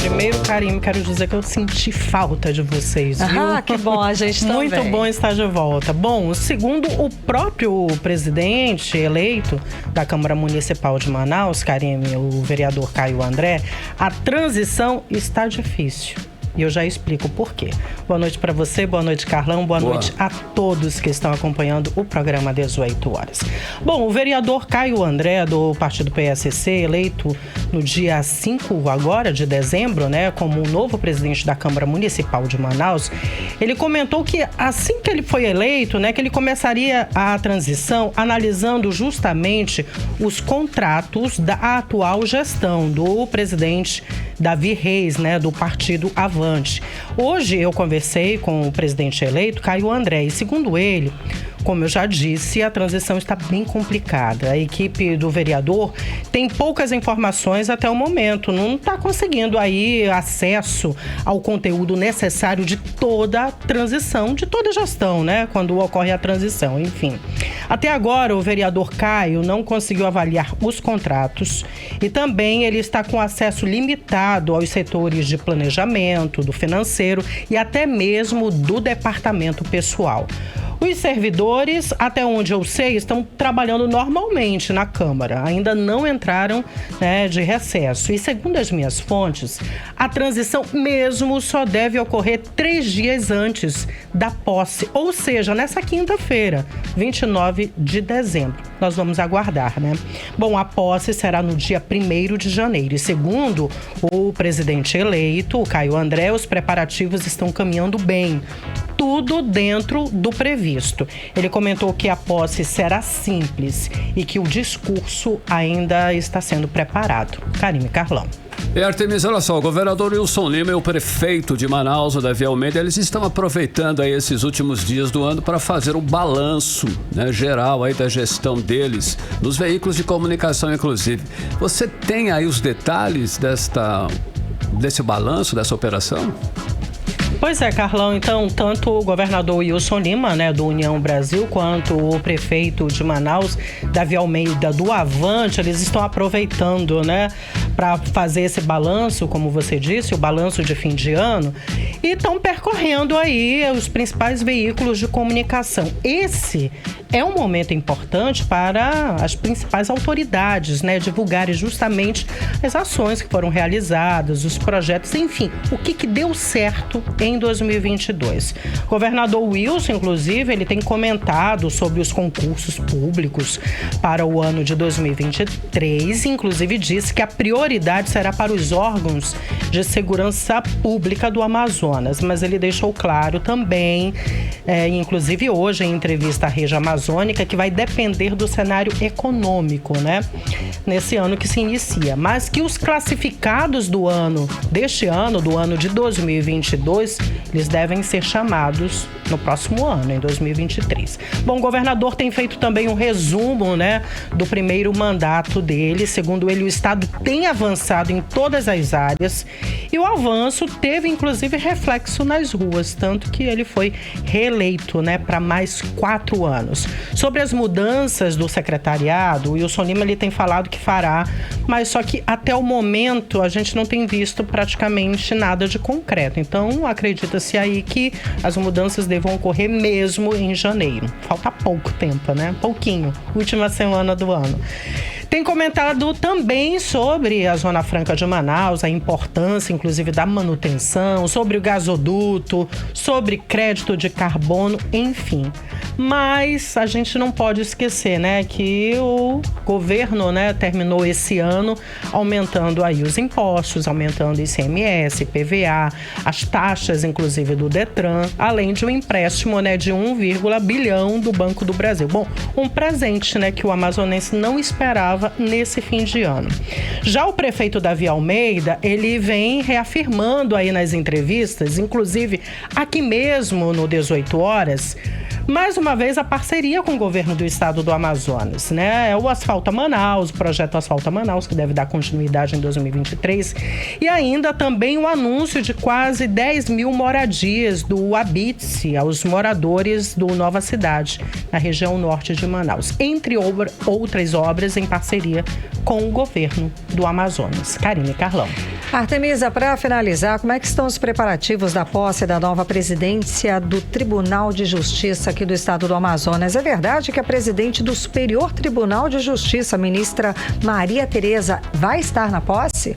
Speaker 11: Primeiro, Karime, quero dizer que eu senti falta de vocês, viu?
Speaker 3: Ah, que bom, a gente também.
Speaker 11: Muito bom estar de volta. Bom, segundo o próprio presidente eleito da Câmara Municipal de Manaus, Karime, o vereador Caio André, a transição está difícil. E eu já explico por quê. Boa noite para você, boa noite, Carlão, boa noite a todos que estão acompanhando o programa 18 horas. Bom, o vereador Caio André, do partido PSC, eleito no dia 5 agora de dezembro, né, como o novo presidente da Câmara Municipal de Manaus, ele comentou que assim que ele foi eleito, né, que ele começaria a transição analisando justamente os contratos da atual gestão do presidente Davi Reis, né, do partido Avante. Hoje eu conversei com o presidente eleito, Caio André, e segundo ele, como eu já disse, a transição está bem complicada. A equipe do vereador tem poucas informações até o momento, não está conseguindo aí acesso ao conteúdo necessário de toda a transição, de toda a gestão, né? Quando ocorre a transição, enfim. Até agora, o vereador Caio não conseguiu avaliar os contratos e também ele está com acesso limitado aos setores de planejamento, do financeiro e até mesmo do departamento pessoal. Os servidores, até onde eu sei, estão trabalhando normalmente na Câmara. Ainda não entraram, né, de recesso. E segundo as minhas fontes, a transição mesmo só deve ocorrer 3 dias antes da posse. Ou seja, nessa quinta-feira, 29 de dezembro. Nós vamos aguardar, né? Bom, a posse será no dia 1º de janeiro. E segundo o presidente eleito, o Caio André, os preparativos estão caminhando bem. Tudo dentro do previsto. Ele comentou que a posse será simples e que o discurso ainda está sendo preparado. Karime, Carlão.
Speaker 2: E Artemisa, olha só, o governador Wilson Lima e o prefeito de Manaus, o Davi Almeida, eles estão aproveitando aí esses últimos dias do ano para fazer um balanço, né, geral aí da gestão deles, nos veículos de comunicação inclusive. Você tem aí os detalhes desse balanço, dessa operação?
Speaker 11: Pois é, Carlão, então, tanto o governador Wilson Lima, né, do União Brasil, quanto o prefeito de Manaus, Davi Almeida, do Avante, eles estão aproveitando, né, para fazer esse balanço, como você disse, o balanço de fim de ano, e estão percorrendo aí os principais veículos de comunicação. Esse é um momento importante para as principais autoridades, né, divulgarem justamente as ações que foram realizadas, os projetos, enfim, o que deu certo em 2022. O governador Wilson, inclusive, ele tem comentado sobre os concursos públicos para o ano de 2023, inclusive disse que a prioridade será para os órgãos de segurança pública do Amazonas, mas ele deixou claro também, inclusive hoje em entrevista à Rede Amazônica, que vai depender do cenário econômico, né, nesse ano que se inicia, mas que os classificados do ano de 2022, eles devem ser chamados no próximo ano, em 2023. Bom, o governador tem feito também um resumo, né, do primeiro mandato dele. Segundo ele, o estado tem avançado em todas as áreas E o avanço teve, inclusive, reflexo nas ruas, tanto que ele foi reeleito, né, para mais 4 anos. Sobre as mudanças do secretariado, o Wilson Lima ele tem falado que fará, mas só que até o momento a gente não tem visto praticamente nada de concreto. Então, acredita-se aí que as mudanças devam ocorrer mesmo em janeiro. Falta pouco tempo, né? Pouquinho. Última semana do ano. Tem comentado também sobre a Zona Franca de Manaus, a importância, inclusive, da manutenção, sobre o gasoduto, sobre crédito de carbono, enfim. Mas a gente não pode esquecer, né, que o governo, né, terminou esse ano aumentando aí os impostos, aumentando ICMS, PVA, as taxas, inclusive, do Detran, além de um empréstimo, né, de 1,1 bilhão do Banco do Brasil. Bom, um presente, né, que o amazonense não esperava nesse fim de ano. Já o prefeito Davi Almeida, ele vem reafirmando aí nas entrevistas, inclusive aqui mesmo no 18 Horas, mais uma vez a parceria com o governo do estado do Amazonas, né? É o Asfalta Manaus, o projeto Asfalta Manaus, que deve dar continuidade em 2023, e ainda também o anúncio de quase 10 mil moradias do Habite-se aos moradores do Nova Cidade, na região norte de Manaus, entre outras obras em parceria com o governo do Amazonas. Karine Carlão.
Speaker 3: Artemisa, para finalizar, como é que estão os preparativos da posse da nova presidência do Tribunal de Justiça aqui do estado do Amazonas? É verdade que a presidente do Superior Tribunal de Justiça, a ministra Maria Tereza, vai estar na posse?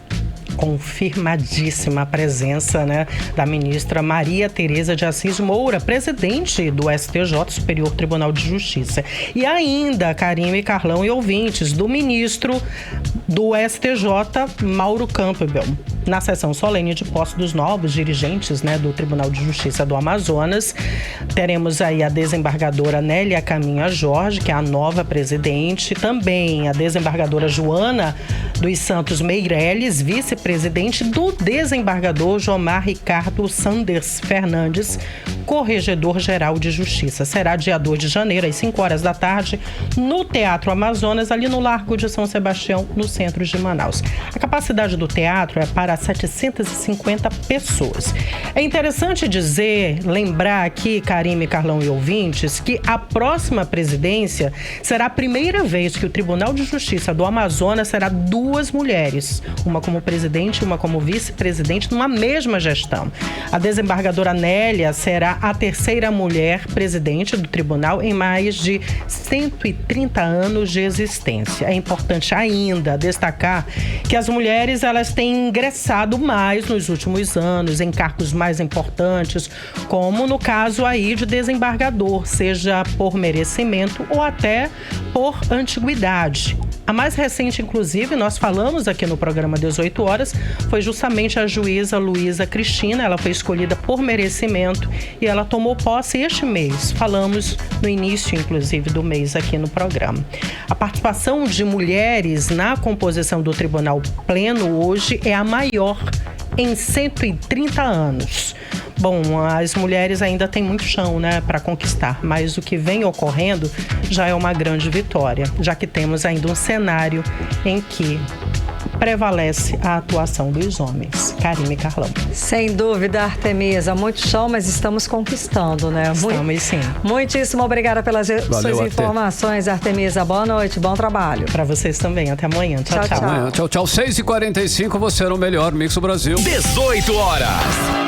Speaker 11: Confirmadíssima a presença, né, da ministra Maria Tereza de Assis Moura, presidente do STJ, Superior Tribunal de Justiça. E ainda, Karine, Carlão e ouvintes, do ministro do STJ, Mauro Campbell, na sessão solene de posse dos novos dirigentes, né, do Tribunal de Justiça do Amazonas. Teremos aí a desembargadora Nélia Caminha Jorge, que é a nova presidente, também a desembargadora Joana dos Santos Meireles, vice-presidente, do desembargador Jomar Ricardo Sanders Fernandes, corregedor-geral de Justiça. Será dia 2 de janeiro, às 5 horas da tarde, no Teatro Amazonas, ali no Largo de São Sebastião, no centro de Manaus. A capacidade do teatro é para 750 pessoas. É interessante lembrar aqui, Karine, Carlão e ouvintes, que a próxima presidência será a primeira vez que o Tribunal de Justiça do Amazonas será 2 mulheres, uma como presidente e uma como vice-presidente, numa mesma gestão. A desembargadora Nélia será a terceira mulher presidente do tribunal em mais de 130 anos de existência. É importante ainda destacar que as mulheres elas têm ingressado mais nos últimos anos em cargos mais importantes, como no caso aí de desembargador, seja por merecimento ou até por antiguidade. A mais recente, inclusive, nós falamos aqui no programa 18 Horas, foi justamente a juíza Luísa Cristina. Ela foi escolhida por merecimento e ela tomou posse este mês. Falamos no início, inclusive, do mês aqui no programa. A participação de mulheres na composição do Tribunal Pleno hoje é a maior em 130 anos. Bom, as mulheres ainda têm muito chão, né, para conquistar, mas o que vem ocorrendo já é uma grande vitória, já que temos ainda um cenário em que prevalece a atuação dos homens. Karine Carlão.
Speaker 3: Sem dúvida, Artemisa, muito chão, mas estamos conquistando, né?
Speaker 11: Estamos sim.
Speaker 3: Muitíssimo obrigada pelas suas informações, Artemisa. Boa noite, bom trabalho.
Speaker 11: Para vocês também, até amanhã. Tchau, tchau.
Speaker 2: Amanhã, tchau, tchau. 6h45, você no melhor Mix do Brasil.
Speaker 1: 18 horas.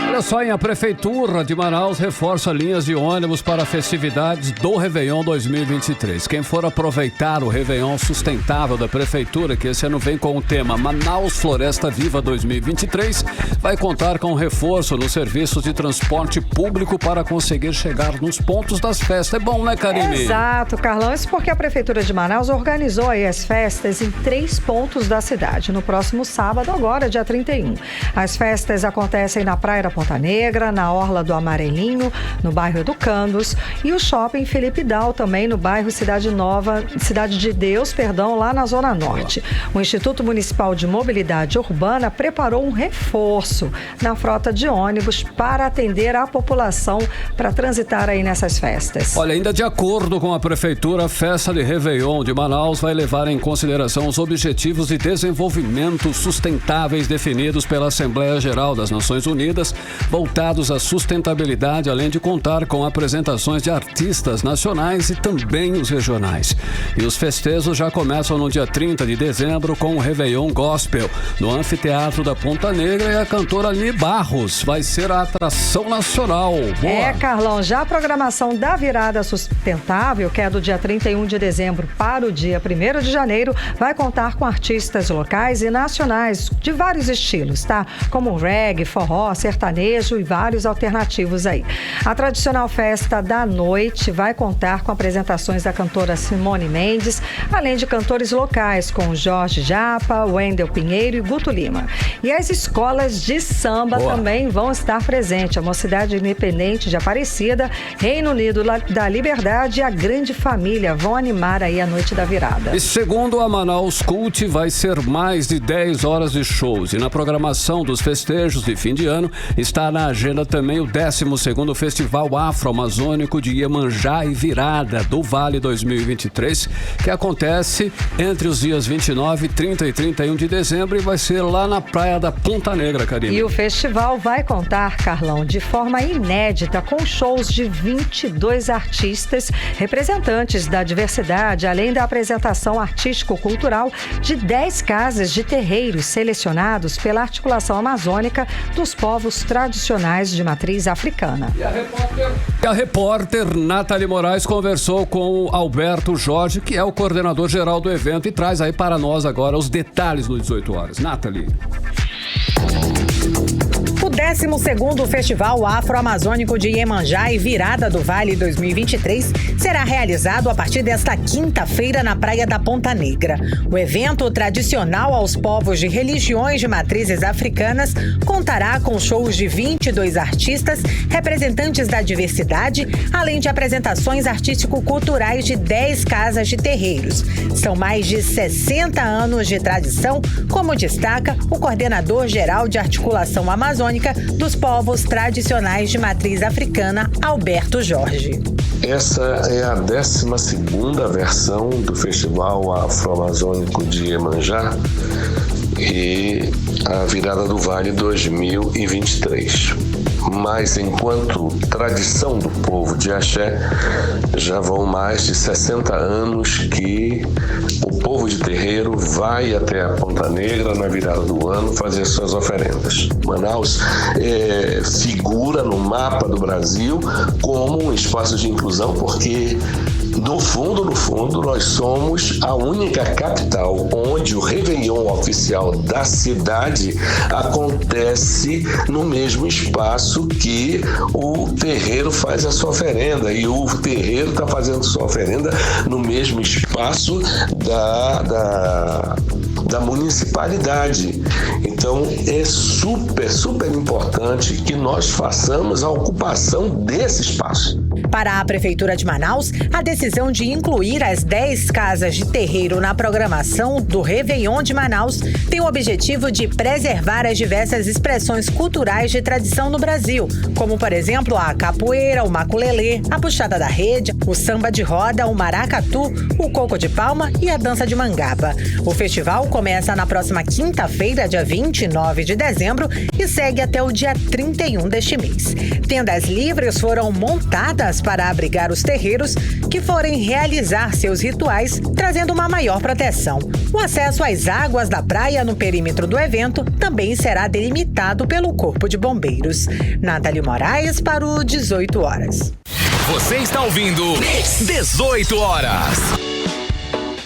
Speaker 2: Olha só, a Prefeitura de Manaus reforça linhas de ônibus para festividades do Réveillon 2023. Quem for aproveitar o Réveillon sustentável da Prefeitura, que esse ano vem com o tema Manaus Floresta Viva 2023, vai contar com reforço nos serviços de transporte público para conseguir chegar nos pontos das festas. É bom, né, Karine?
Speaker 3: Exato, Carlão. Isso porque a Prefeitura de Manaus organizou aí as festas em 3 pontos da cidade. No próximo sábado, agora, dia 31. As festas acontecem na Praia da Ponta Negra, na Orla do Amarelinho, no bairro Educandos, e o Shopping Felipe Dal, também no bairro Cidade de Deus, lá na Zona Norte. O Instituto Municipal de Mobilidade Urbana preparou um reforço na frota de ônibus para atender a população para transitar aí nessas festas.
Speaker 2: Olha, ainda de acordo com a Prefeitura, a festa de Réveillon de Manaus vai levar em consideração os objetivos de desenvolvimento sustentáveis definidos pela Assembleia Geral das Nações Unidas, voltados à sustentabilidade, além de contar com apresentações de artistas nacionais e também os regionais. E os festejos já começam no dia 30 de dezembro com o Réveillon Gospel, no Anfiteatro da Ponta Negra, e a cantora Aline Barros vai ser a atração nacional. Boa.
Speaker 3: Carlão, já a programação da virada sustentável, que é do dia 31 de dezembro para o dia 1º de janeiro, vai contar com artistas locais e nacionais de vários estilos, tá? Como reggae, forró, sertanejo e vários alternativos aí. A tradicional festa da noite vai contar com apresentações da cantora Simone Mendes, além de cantores locais como Jorge Japa, Wendel Pinheiro e Guto Lima. E as escolas de samba também vão estar presentes. A Mocidade Independente de Aparecida, Reino Unido da Liberdade e a Grande Família vão animar aí a noite da virada.
Speaker 2: E segundo a Manaus Cult, vai ser mais de 10 horas de shows. E na programação dos festejos de fim de ano está na agenda também o 12º Festival Afro-Amazônico de Iemanjá e Virada do Vale 2023, que acontece entre os dias 29, 30 e 31 de dezembro e vai ser lá na praia da Ponta Negra, Karine.
Speaker 3: E o festival vai contar, Carlão, de forma inédita com shows de 22 artistas representantes da diversidade, além da apresentação artístico-cultural de 10 casas de terreiros selecionados pela Articulação Amazônica dos Povos Tradicionais de Matriz Africana.
Speaker 2: E a repórter Nathalie Moraes conversou com o Alberto Jorge, que é o coordenador geral do evento, e traz aí para nós agora os detalhes do 18 horas. Nathalie.
Speaker 4: O 12º Festival Afro-Amazônico de Iemanjá e Virada do Vale 2023 será realizado a partir desta quinta-feira na Praia da Ponta Negra. O evento, tradicional aos povos de religiões de matrizes africanas, contará com shows de 22 artistas, representantes da diversidade, além de apresentações artístico-culturais de 10 casas de terreiros. São mais de 60 anos de tradição, como destaca o coordenador geral de Articulação Amazônica dos Povos Tradicionais de Matriz Africana, Alberto Jorge.
Speaker 12: Essa é a 12ª versão do Festival Afro-Amazônico de Iemanjá e a Virada do Vale 2023. Mas enquanto tradição do povo de Axé, já vão mais de 60 anos que o povo de terreiro vai até a Ponta Negra na virada do ano fazer suas oferendas. Manaus figura no mapa do Brasil como um espaço de inclusão, porque no fundo, nós somos a única capital onde o Réveillon oficial da cidade acontece no mesmo espaço que o terreiro faz a sua oferenda, e o terreiro está fazendo sua oferenda no mesmo espaço da municipalidade. Então é super importante que nós façamos a ocupação desse espaço.
Speaker 4: Para a Prefeitura de Manaus, a decisão de incluir as 10 casas de terreiro na programação do Réveillon de Manaus tem o objetivo de preservar as diversas expressões culturais de tradição no Brasil, como, por exemplo, a capoeira, o maculelê, a puxada da rede, o samba de roda, o maracatu, o coco de palma e a dança de mangaba. O festival começa na próxima quinta-feira, dia 29 de dezembro, e segue até o dia 31 deste mês. Tendas livres foram montadas para abrigar os terreiros que forem realizar seus rituais, trazendo uma maior proteção. O acesso às águas da praia no perímetro do evento também será delimitado pelo Corpo de Bombeiros. Nathalie Moraes para o 18 horas.
Speaker 1: Você está ouvindo 18 horas.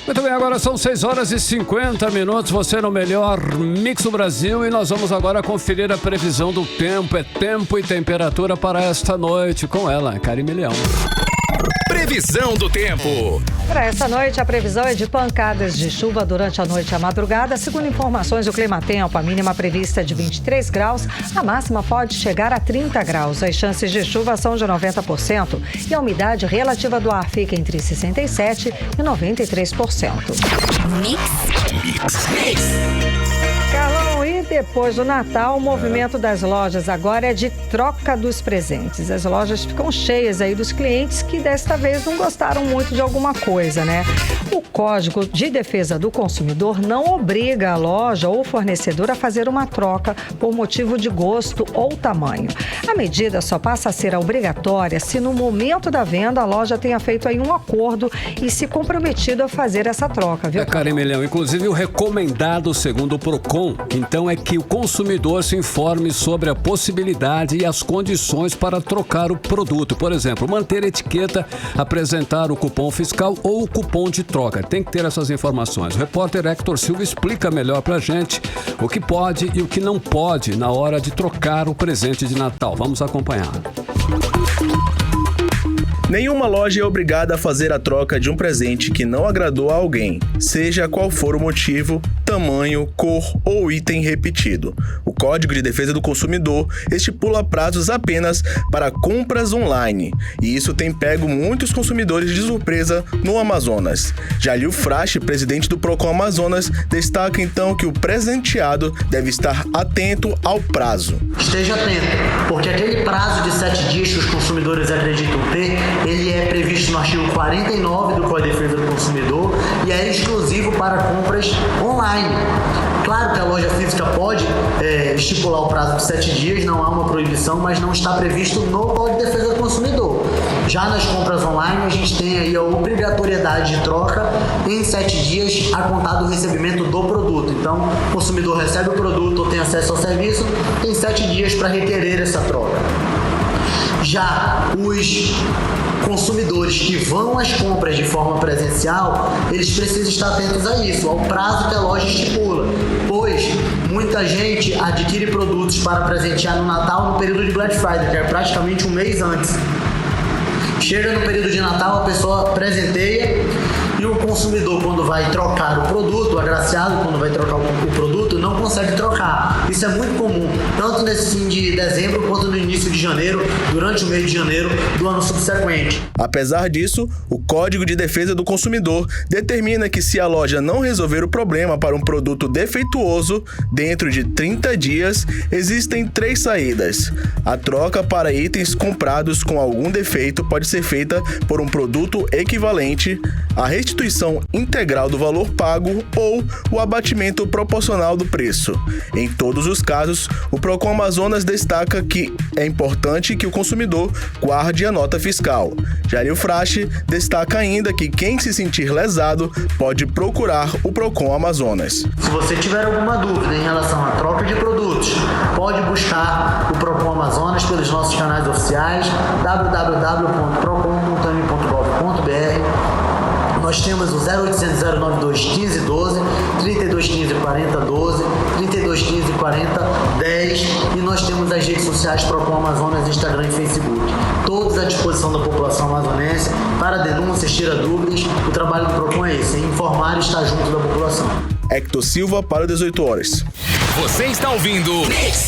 Speaker 2: Muito bem, agora são 6 horas e 50 minutos, você no melhor Mix do Brasil, e nós vamos agora conferir a previsão do tempo. É tempo e temperatura para esta noite com ela, Karine Leão.
Speaker 1: Previsão do tempo.
Speaker 3: Para esta noite, a previsão é de pancadas de chuva durante a noite e a madrugada. Segundo informações do Climatempo, a mínima prevista é de 23 graus, a máxima pode chegar a 30 graus. As chances de chuva são de 90% e a umidade relativa do ar fica entre 67% e 93%.
Speaker 1: Mix.
Speaker 3: Carlão, e depois do Natal, o movimento das lojas agora é de troca dos presentes. As lojas ficam cheias aí dos clientes que desta vez não gostaram muito de alguma coisa, né? O Código de Defesa do Consumidor não obriga a loja ou fornecedor a fazer uma troca por motivo de gosto ou tamanho. A medida só passa a ser obrigatória se no momento da venda a loja tenha feito aí um acordo e se comprometido a fazer essa troca, viu?
Speaker 2: Karen Milhão, inclusive o recomendado segundo o Procon, então é que o consumidor se informe sobre a possibilidade e as condições para trocar o produto. Por exemplo, manter a etiqueta, apresentar o cupom fiscal ou o cupom de troca. Tem que ter essas informações. O repórter Hector Silva explica melhor pra gente o que pode e o que não pode na hora de trocar o presente de Natal. Vamos acompanhar.
Speaker 6: Nenhuma loja é obrigada a fazer a troca de um presente que não agradou a alguém, seja qual for o motivo, tamanho, cor ou item repetido. O Código de Defesa do Consumidor estipula prazos apenas para compras online, e isso tem pego muitos consumidores de surpresa no Amazonas. Jalil Frache, presidente do Procon Amazonas, destaca então que o presenteado deve estar atento ao prazo.
Speaker 13: Esteja atento, porque aquele prazo de 7 dias que os consumidores acreditam ter, ele é previsto no artigo 49 do Código de Defesa do Consumidor e é exclusivo para compras online. Claro que a loja física pode estipular o prazo de 7 dias, não há uma proibição, mas não está previsto no Código de Defesa do Consumidor. Já nas compras online, a gente tem aí a obrigatoriedade de troca em 7 dias a contar do recebimento do produto. Então, o consumidor recebe o produto ou tem acesso ao serviço, tem 7 dias para requerer essa troca. Já os consumidores que vão às compras de forma presencial, eles precisam estar atentos a isso, ao prazo que a loja estipula, pois muita gente adquire produtos para presentear no Natal no período de Black Friday, que é praticamente um mês antes. Chega no período de Natal, a pessoa presenteia e o consumidor, quando vai trocar o produto, o agraciado, quando vai trocar o produto, não consegue trocar. Isso é muito comum, tanto nesse fim de dezembro quanto no início de janeiro, durante o mês de janeiro do ano subsequente.
Speaker 6: Apesar disso, o Código de Defesa do Consumidor determina que se a loja não resolver o problema para um produto defeituoso, dentro de 30 dias, existem 3 saídas. A troca para itens comprados com algum defeito pode ser feita por um produto equivalente, a restituição integral do valor pago ou o abatimento proporcional do preço. Em todos os casos, o Procon Amazonas destaca que é importante que o consumidor guarde a nota fiscal. Jalil Frache destaca ainda que quem se sentir lesado pode procurar o Procon Amazonas.
Speaker 13: Se você tiver alguma dúvida em relação à troca de produtos, pode buscar o Procon Amazonas pelos nossos canais oficiais www.procon.m.gov.br. Nós temos o 0800 092 1512, 3215 4012, 3215 4010 e nós temos as redes sociais Procon Amazonas, Instagram e Facebook. Todos à disposição da população amazonense para denúncias, tira dúvidas. O trabalho do Procon é esse, informar e estar junto da população.
Speaker 6: Hector Silva para 18 horas.
Speaker 1: Você está ouvindo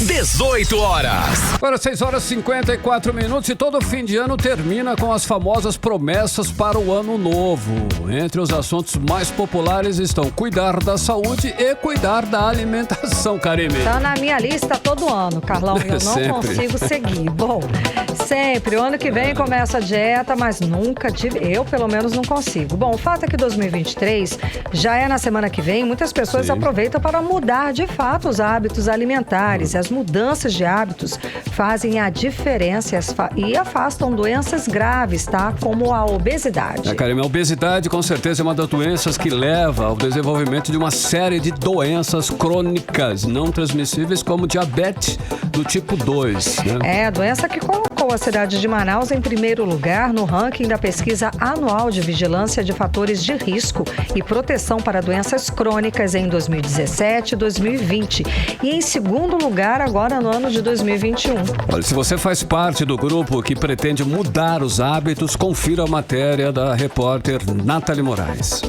Speaker 1: 18 horas.
Speaker 2: Agora 6 horas e 54 minutos e todo fim de ano termina com as famosas promessas para o ano novo. Entre os assuntos mais populares estão cuidar da saúde e cuidar da alimentação, Karime.
Speaker 3: Tá na minha lista todo ano, Carlão, eu não consigo seguir. Bom, sempre, o ano que vem começa a dieta, mas nunca tive, eu pelo menos não consigo. Bom, o fato é que 2023 já é na semana que vem, muitas pessoas aproveitam para mudar de fato os hábitos alimentares. As mudanças de hábitos fazem a diferença e afastam doenças graves, tá? Como a obesidade.
Speaker 2: Karime, a obesidade com certeza é uma das doenças que leva ao desenvolvimento de uma série de doenças crônicas não transmissíveis, como diabetes do tipo 2, né?
Speaker 3: É, doença que colocou colocou a cidade de Manaus em primeiro lugar no ranking da pesquisa anual de vigilância de fatores de risco e proteção para doenças crônicas em 2017 e 2020 e em segundo lugar agora no ano de 2021.
Speaker 2: Olha, se você faz parte do grupo que pretende mudar os hábitos, confira a matéria da repórter Nathalie Moraes.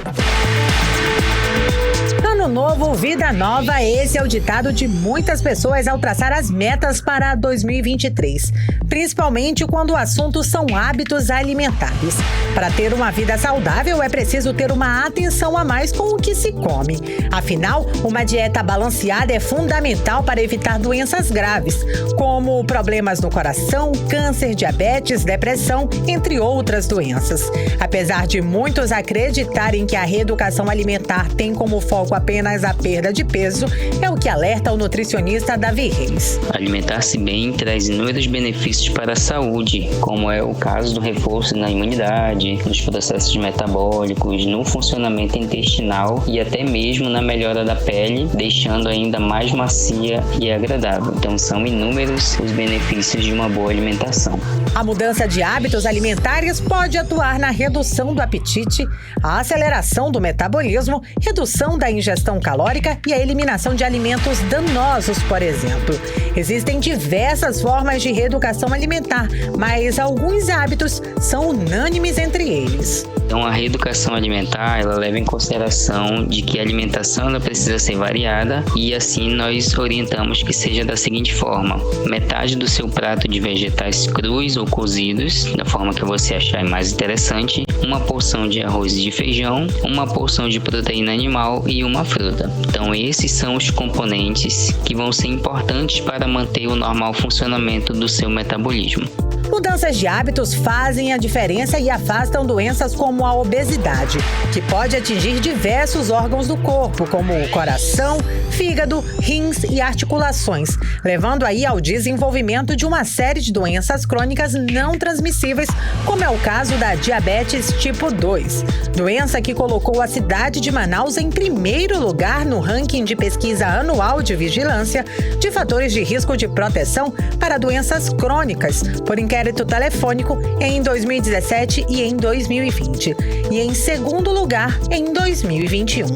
Speaker 4: Ano novo, vida nova, esse é o ditado de muitas pessoas ao traçar as metas para 2023. Principalmente quando o assunto são hábitos alimentares. Para ter uma vida saudável é preciso ter uma atenção a mais com o que se come. Afinal, uma dieta balanceada é fundamental para evitar doenças graves, como problemas no coração, câncer, diabetes, depressão, entre outras doenças. Apesar de muitos acreditarem que a reeducação alimentar tem como foco apenas a perda de peso, é o que alerta o nutricionista Davi Reis.
Speaker 14: Alimentar-se bem traz inúmeros benefícios para a saúde, como é o caso do reforço na imunidade, nos processos metabólicos, no funcionamento intestinal e até mesmo na melhora da pele, deixando ainda mais macia e agradável. Então são inúmeros os benefícios de uma boa alimentação.
Speaker 4: A mudança de hábitos alimentares pode atuar na redução do apetite, a aceleração do metabolismo, redução da ingestão calórica e a eliminação de alimentos danosos, por exemplo. Existem diversas formas de reeducação alimentar, mas alguns hábitos são unânimes entre eles.
Speaker 14: Então a reeducação alimentar, ela leva em consideração de que a alimentação ela precisa ser variada e assim nós orientamos que seja da seguinte forma: metade do seu prato de vegetais crus ou cozidos, da forma que você achar mais interessante, uma porção de arroz e de feijão, uma porção de proteína animal e uma fruta. Então esses são os componentes que vão ser importantes para manter o normal funcionamento do seu metabolismo.
Speaker 4: Mudanças de hábitos fazem a diferença e afastam doenças como a obesidade, que pode atingir diversos órgãos do corpo, como o coração, fígado, rins e articulações, levando aí ao desenvolvimento de uma série de doenças crônicas não transmissíveis, como é o caso da diabetes tipo 2, doença que colocou a cidade de Manaus em primeiro lugar no ranking de pesquisa anual de vigilância de fatores de risco de proteção para doenças crônicas, por inquérito telefônico em 2017 e em 2020, e em segundo lugar em 2021.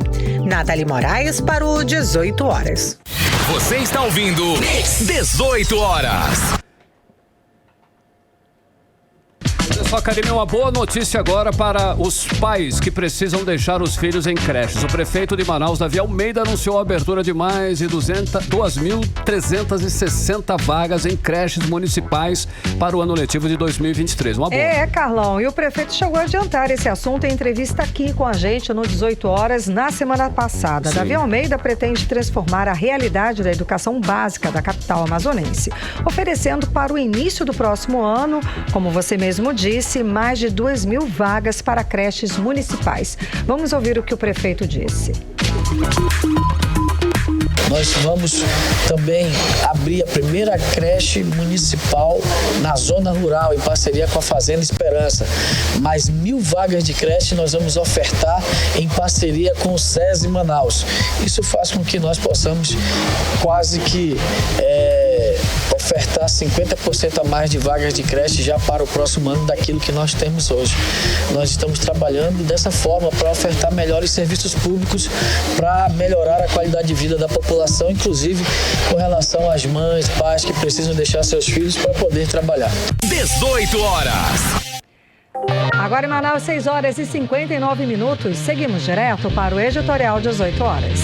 Speaker 4: Nathalie Moraes para o 18 horas.
Speaker 1: Você está ouvindo 18 horas.
Speaker 2: Só, Karine, uma boa notícia agora para os pais que precisam deixar os filhos em creches. O prefeito de Manaus, Davi Almeida, anunciou a abertura de mais de 2.360 vagas em creches municipais para o ano letivo de 2023. Uma boa.
Speaker 3: Carlão, e o prefeito chegou a adiantar esse assunto em entrevista aqui com a gente no 18 horas na semana passada. Sim. Davi Almeida pretende transformar a realidade da educação básica da capital amazonense, oferecendo para o início do próximo ano, como você mesmo disse, mais de 2.000 vagas para creches municipais. Vamos ouvir o que o prefeito disse.
Speaker 15: Nós vamos também abrir a primeira creche municipal na zona rural, em parceria com a Fazenda Esperança. Mais 1.000 vagas de creche nós vamos ofertar em parceria com o SESI Manaus. Isso faz com que nós possamos quase que ofertar 50% a mais de vagas de creche já para o próximo ano daquilo que nós temos hoje. Nós estamos trabalhando dessa forma para ofertar melhores serviços públicos, para melhorar a qualidade de vida da população, inclusive com relação às mães, pais que precisam deixar seus filhos para poder trabalhar.
Speaker 1: 18 horas.
Speaker 3: Agora em Manaus, 6 horas e 59 minutos. Seguimos direto para o Editorial 18 horas.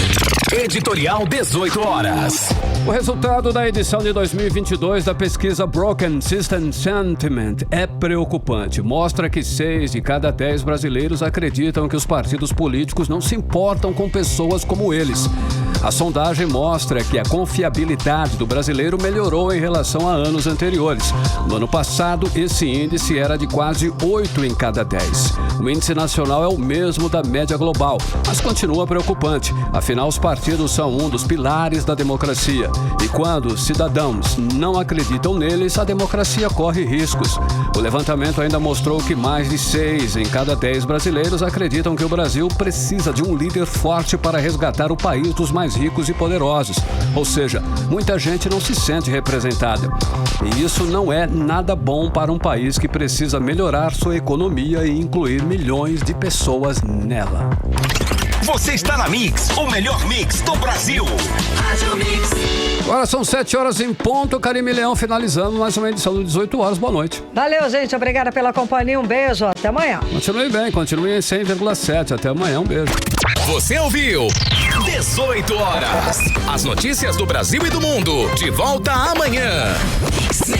Speaker 1: Editorial 18 horas.
Speaker 2: O resultado da edição de 2022 da pesquisa Broken System Sentiment é preocupante. Mostra que 6 de cada 10 brasileiros acreditam que os partidos políticos não se importam com pessoas como eles. A sondagem mostra que a confiabilidade do brasileiro melhorou em relação a anos anteriores. No ano passado, esse índice era de quase 8 em cada 10. O índice nacional é o mesmo da média global, mas continua preocupante. Afinal, os os partidos são um dos pilares da democracia. E quando os cidadãos não acreditam neles, a democracia corre riscos. O levantamento ainda mostrou que mais de 6 em cada 10 brasileiros acreditam que o Brasil precisa de um líder forte para resgatar o país dos mais ricos e poderosos. Ou seja, muita gente não se sente representada. E isso não é nada bom para um país que precisa melhorar sua economia e incluir milhões de pessoas nela.
Speaker 1: Você está na Mix, o melhor mix do Brasil.
Speaker 2: Agora são 7 horas em ponto. Karime Leão finalizando mais uma edição de 18 horas. Boa noite.
Speaker 3: Valeu, gente. Obrigada pela companhia. Um beijo. Até amanhã.
Speaker 2: Continue bem. Continue em 100,7. Até amanhã. Um beijo.
Speaker 1: Você ouviu 18 horas. As notícias do Brasil e do mundo. De volta amanhã. Mix.